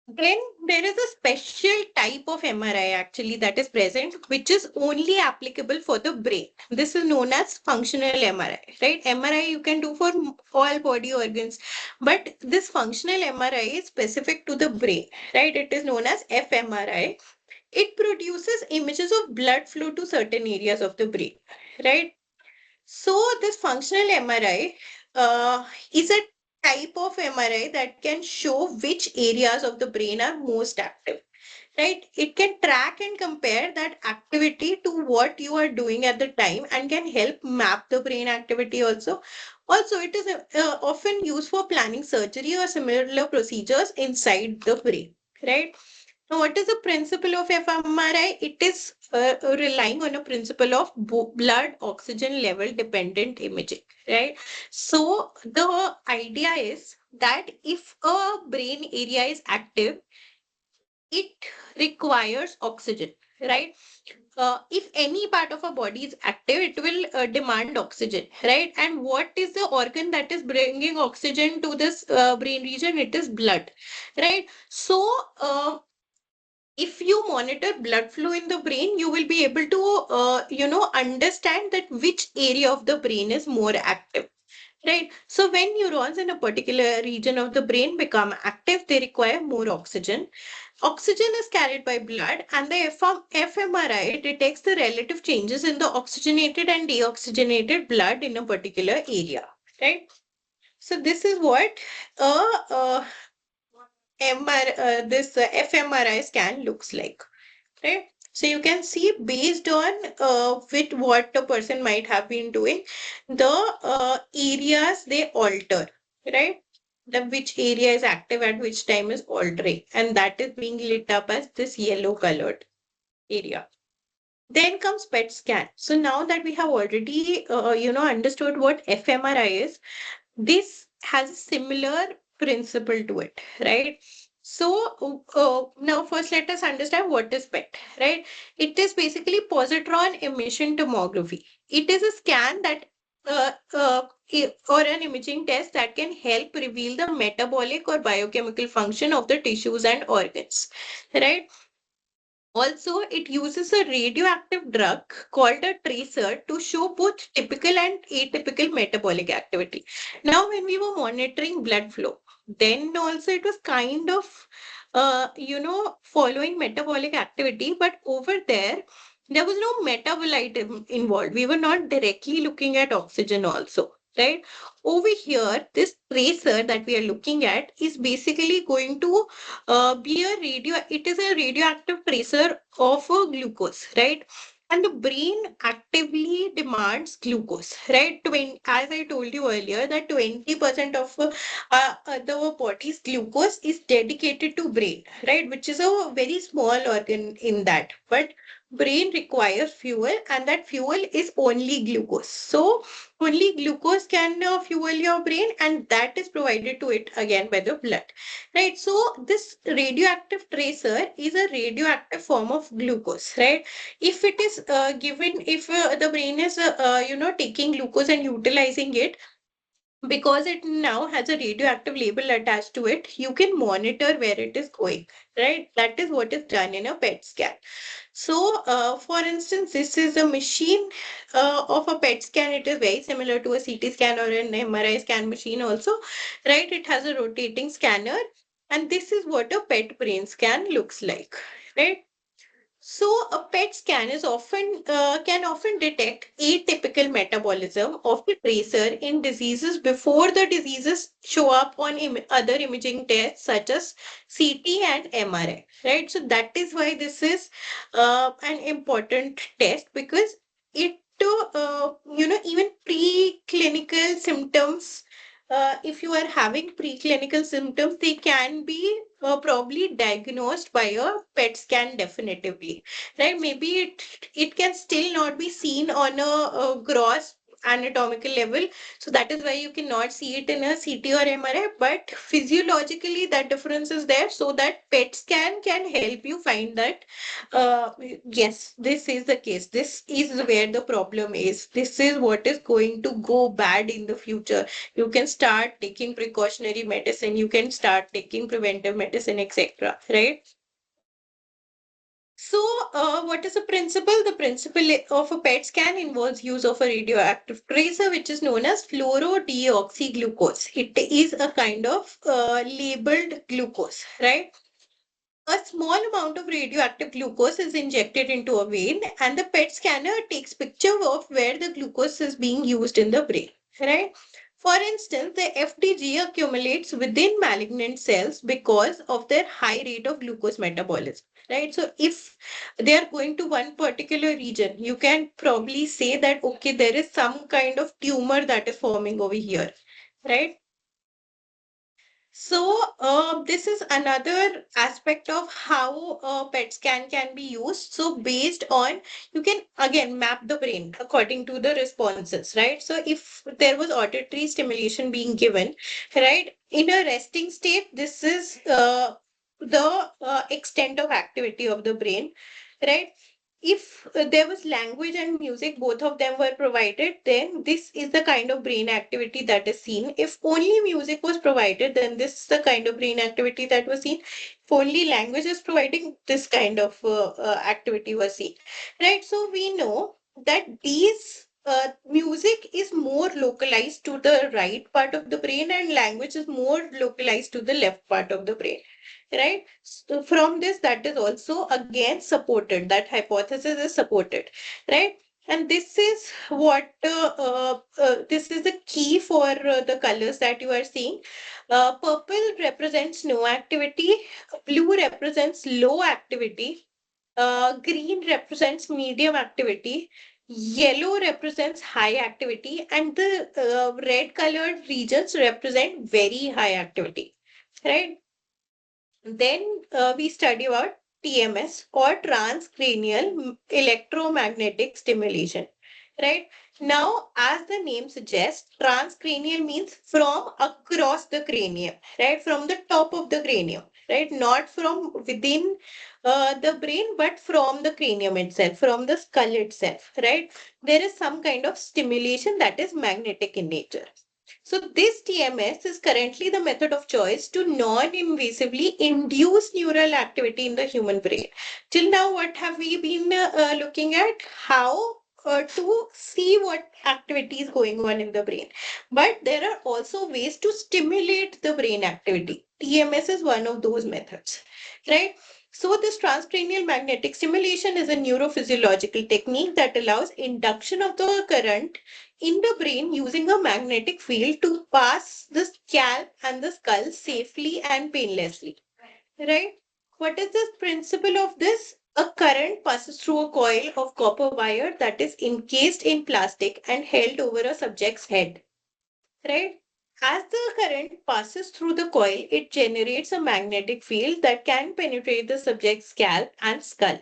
Then there is a special type of MRI actually that is present, which is only applicable for the brain. This is known as functional MRI, right? MRI you can do for all body organs, but this functional MRI is specific to the brain, right? It is known as fMRI. It produces images of blood flow to certain areas of the brain, right? So this functional MRI is a type of MRI that can show which areas of the brain are most active, right? It can track and compare that activity to what you are doing at the time and can help map the brain activity also. Also, it is often used for planning surgery or similar procedures inside the brain, right? Now, what is the principle of fMRI? It is relying on a principle of blood oxygen level dependent imaging, right? So the idea is that if a brain area is active, it requires oxygen, right? If any part of a body is active, it will demand oxygen, right? And what is the organ that is bringing oxygen to this brain region? It is blood, right? So, if you monitor blood flow in the brain, you will be able to, understand that which area of the brain is more active, right? So when neurons in a particular region of the brain become active, they require more oxygen. Oxygen is carried by blood, and the fMRI detects the relative changes in the oxygenated and deoxygenated blood in a particular area, right? So this is what a fMRI scan looks like, right? So you can see based on with what the person might have been doing, the areas they alter, right? The which area is active at which time is altering, and that is being lit up as this yellow colored area. Then comes PET scan. So now that we have already understood what fMRI is, this has a similar principle to it, right? So now first let us understand what is PET, right? It is basically positron emission tomography. It is a scan that or an imaging test that can help reveal the metabolic or biochemical function of the tissues and organs, right? Also, it uses a radioactive drug called a tracer to show both typical and atypical metabolic activity. Now, when we were monitoring blood flow, then also it was kind of, following metabolic activity, but over there was no metabolite involved. We were not directly looking at oxygen also. Right over here, this tracer that we are looking at is basically going to it is a radioactive tracer of glucose, right? And the brain actively demands glucose, right? As I told you earlier, that 20% of the body's glucose is dedicated to brain, right? Which is a very small organ in that. But brain requires fuel, and that fuel is only glucose. So only glucose can fuel your brain, and that is provided to it again by the blood. Right, so this radioactive tracer is a radioactive form of glucose, right? If it is if the brain is, taking glucose and utilizing it, because it now has a radioactive label attached to it, you can monitor where it is going, right? That is what is done in a PET scan. So, for instance, this is a machine of a PET scan. It is very similar to a CT scan or an MRI scan machine also, right? It has a rotating scanner, and this is what a PET brain scan looks like, right? So a PET scan is often can often detect atypical metabolism of the tracer in diseases before the diseases show up on other imaging tests such as CT and MRI. Right. So that is why this is an important test, because it even preclinical symptoms. If you are having preclinical symptoms, they can be probably diagnosed by a PET scan definitively, right? Maybe it can still not be seen on a gross anatomical level, so that is why you cannot see it in a CT or MRI, but physiologically that difference is there, so that PET scan can help you find that yes, this is the case, this is where the problem is, this is what is going to go bad in the future. You can start taking precautionary medicine, you can start taking preventive medicine, etc., right? So, what is the principle? The principle of a PET scan involves use of a radioactive tracer, which is known as fluorodeoxyglucose. It is a kind of labeled glucose, right? A small amount of radioactive glucose is injected into a vein, and the PET scanner takes picture of where the glucose is being used in the brain, right? For instance, the FDG accumulates within malignant cells because of their high rate of glucose metabolism, right? So if they are going to one particular region, you can probably say that, okay, there is some kind of tumor that is forming over here, right? So, this is another aspect of how PET scan can be used. So, based on, you can again map the brain according to the responses, right? So, if there was auditory stimulation being given, right, in a resting state, this is the extent of activity of the brain, right? If there was language and music, both of them were provided, then this is the kind of brain activity that is seen. If only music was provided, then this is the kind of brain activity that was seen. If only language is providing, this kind of activity was seen. Right? So we know that these music is more localized to the right part of the brain, and language is more localized to the left part of the brain. right? So from this, that is also again supported. That hypothesis is supported, right? And this is what this is the key for the colors that you are seeing. Purple represents no activity, blue represents low activity, green represents medium activity, yellow represents high activity, and the red colored regions represent very high activity, right? Then we study about TMS or transcranial electromagnetic stimulation. Right now, as the name suggests, transcranial means from across the cranium, right? From the top of the cranium, right? Not from within the brain, but from the cranium itself, from the skull itself, right? There is some kind of stimulation that is magnetic in nature. So this TMS is currently the method of choice to non-invasively induce neural activity in the human brain. Till now, what have we been looking at? How to see what activity is going on in the brain. But there are also ways to stimulate the brain activity. TMS is one of those methods, right? So this transcranial magnetic stimulation is a neurophysiological technique that allows induction of the current in the brain using a magnetic field to pass the scalp and the skull safely and painlessly. Right? What is the principle of this? A current passes through a coil of copper wire that is encased in plastic and held over a subject's head. Right? As the current passes through the coil, it generates a magnetic field that can penetrate the subject's scalp and skull,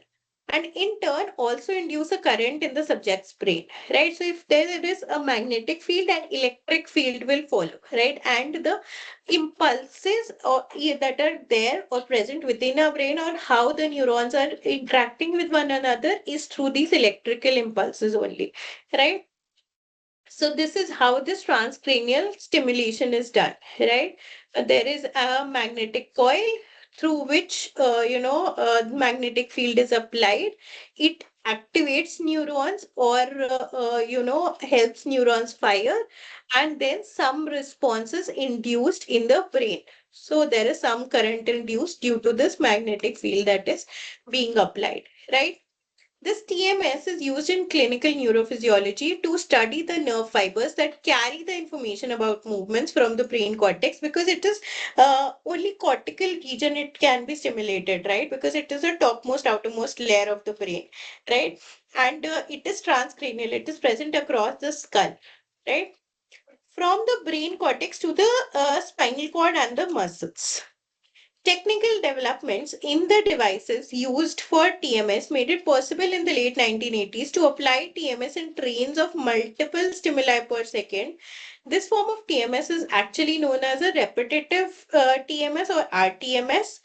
and in turn also induce a current in the subject's brain, right? So if there is a magnetic field, an electric field will follow, right? And the impulses that are there or present within our brain, or how the neurons are interacting with one another, is through these electrical impulses only, right? So this is how this transcranial stimulation is done, right? There is a magnetic coil through which, magnetic field is applied. It activates neurons or, helps neurons fire, and then some responses induced in the brain. So there is some current induced due to this magnetic field that is being applied, right? This TMS is used in clinical neurophysiology to study the nerve fibers that carry the information about movements from the brain cortex, because it is only cortical region it can be stimulated, right? Because it is the topmost, outermost layer of the brain, right? And it is transcranial, it is present across the skull, right? From the brain cortex to the spinal cord and the muscles. Technical developments in the devices used for TMS made it possible in the late 1980s to apply TMS in trains of multiple stimuli per second. This form of TMS is actually known as a repetitive TMS or RTMS.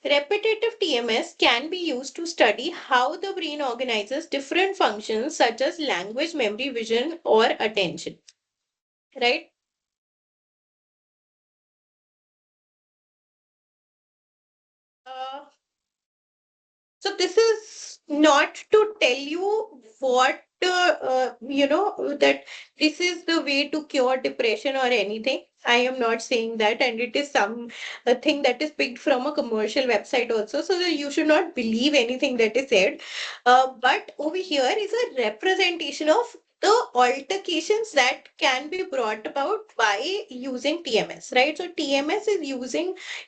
Repetitive TMS can be used to study how the brain organizes different functions such as language, memory, vision, or attention. Right? Uh, So this is not to tell you what that this is the way to cure depression or anything. I am not saying that, and it is some a thing that is picked from a commercial website also. So that you should not believe anything that is said. But over here is a representation of the altercations that can be brought about by using TMS, right? So TMS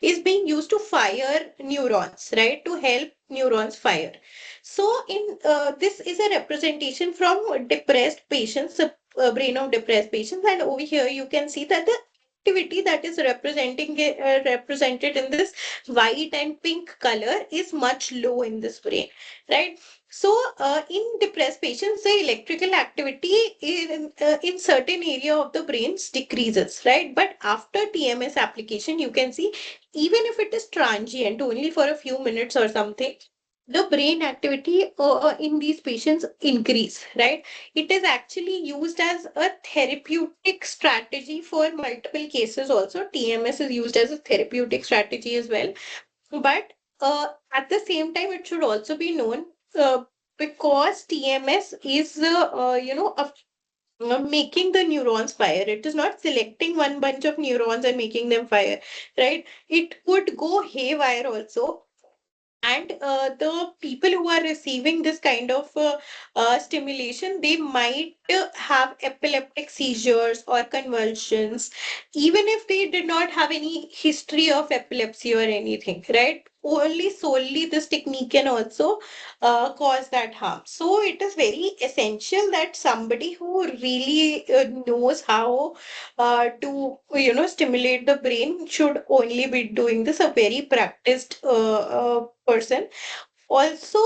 is being used to fire neurons, right? To help neurons fire. So in this is a representation from depressed patients, brain of depressed patients, and over here you can see that the activity that is represented in this white and pink color is much low in this brain, right? So in depressed patients, the electrical activity in certain area of the brains decreases, right? But after TMS application, you can see even if it is transient, only for a few minutes or something, the brain activity in these patients increase, right? It is actually used as a therapeutic strategy for multiple cases also. TMS is used as a therapeutic strategy as well. But at the same time, it should also be known, because TMS is, making the neurons fire. It is not selecting one bunch of neurons and making them fire, right? It would go haywire also. And the people who are receiving this kind of stimulation, they might have epileptic seizures or convulsions, even if they did not have any history of epilepsy or anything, right? Only solely this technique can also cause that harm. So it is very essential that somebody who really knows how stimulate the brain should only be doing this, a very practiced person. Also,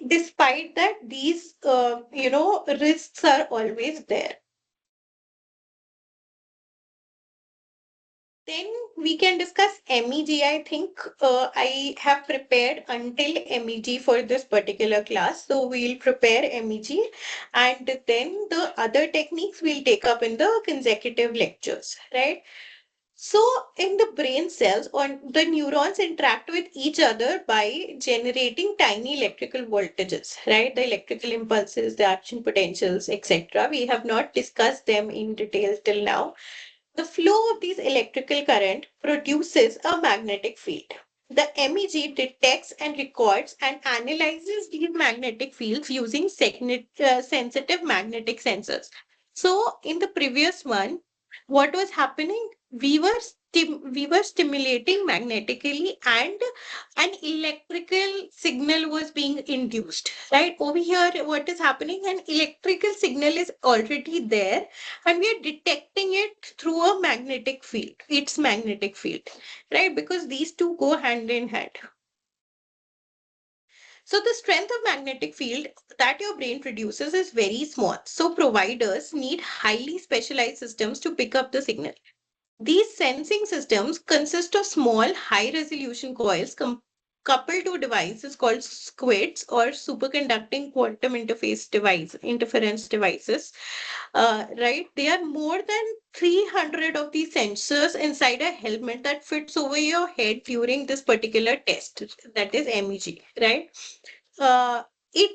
despite that, these, risks are always there. Then we can discuss MEG. I think I have prepared until MEG for this particular class. So we'll prepare MEG, and then the other techniques we'll take up in the consecutive lectures, right? So, in the brain cells, or the neurons interact with each other by generating tiny electrical voltages, right? The electrical impulses, the action potentials, etc. We have not discussed them in detail till now. The flow of these electrical current produces a magnetic field. The MEG detects and records and analyzes these magnetic fields using sensitive magnetic sensors. So, in the previous one, what was happening? We were stimulating magnetically, and an electrical signal was being induced. Right over here, what is happening? An electrical signal is already there, and we are detecting it through a magnetic field, its magnetic field, right? Because these two go hand in hand. So the strength of magnetic field that your brain produces is very small. So providers need highly specialized systems to pick up the signal. These sensing systems consist of small, high-resolution coils coupled to devices called squids, or superconducting quantum interference devices. Right? There are more than 300 of these sensors inside a helmet that fits over your head during this particular test, that is MEG, right? Uh, it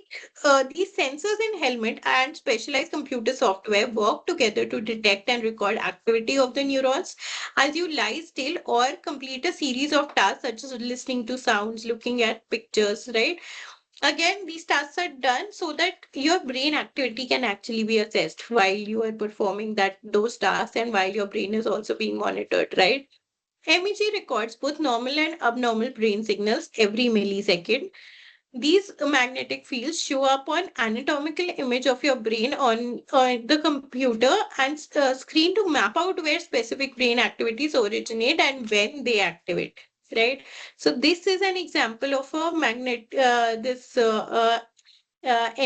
These sensors in helmet and specialized computer software work together to detect and record activity of the neurons as you lie still or complete a series of tasks such as listening to sounds, looking at pictures, right? Again, these tasks are done so that your brain activity can actually be assessed while you are performing those tasks, and while your brain is also being monitored, right? MEG records both normal and abnormal brain signals every millisecond. These magnetic fields show up on anatomical image of your brain on the computer and screen to map out where specific brain activities originate and when they activate, right? So this is an example of a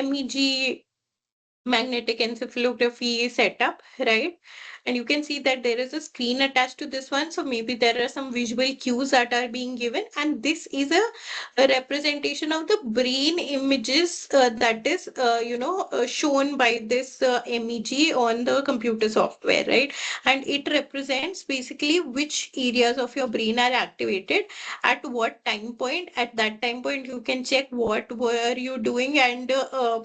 MEG magnetic encephalography setup, right? And you can see that there is a screen attached to this one. So maybe there are some visual cues that are being given. And this is a representation of the brain images that is, shown by this MEG on the computer software, right? And it represents basically which areas of your brain are activated at what time point. At that time point, you can check what were you doing, and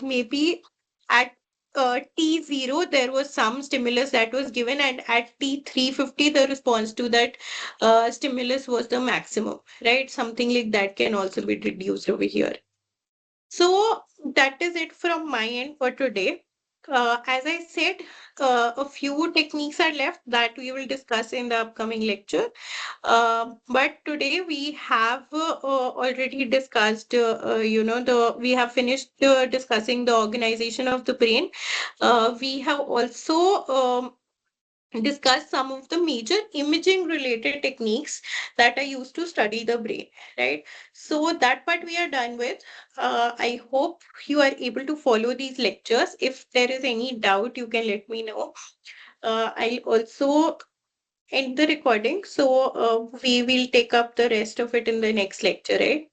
maybe at T0, there was some stimulus that was given, and at T350, the response to that stimulus was the maximum, right? Something like that can also be deduced over here. So that is it from my end for today. As I said, a few techniques are left that we will discuss in the upcoming lecture. But today we have already discussed, we have finished discussing the organization of the brain. We have also discuss some of the major imaging related techniques that are used to study the brain, right? So that part we are done with. I hope you are able to follow these lectures. If there is any doubt, you can let me know. I'll also end the recording. So we will take up the rest of it in the next lecture, right?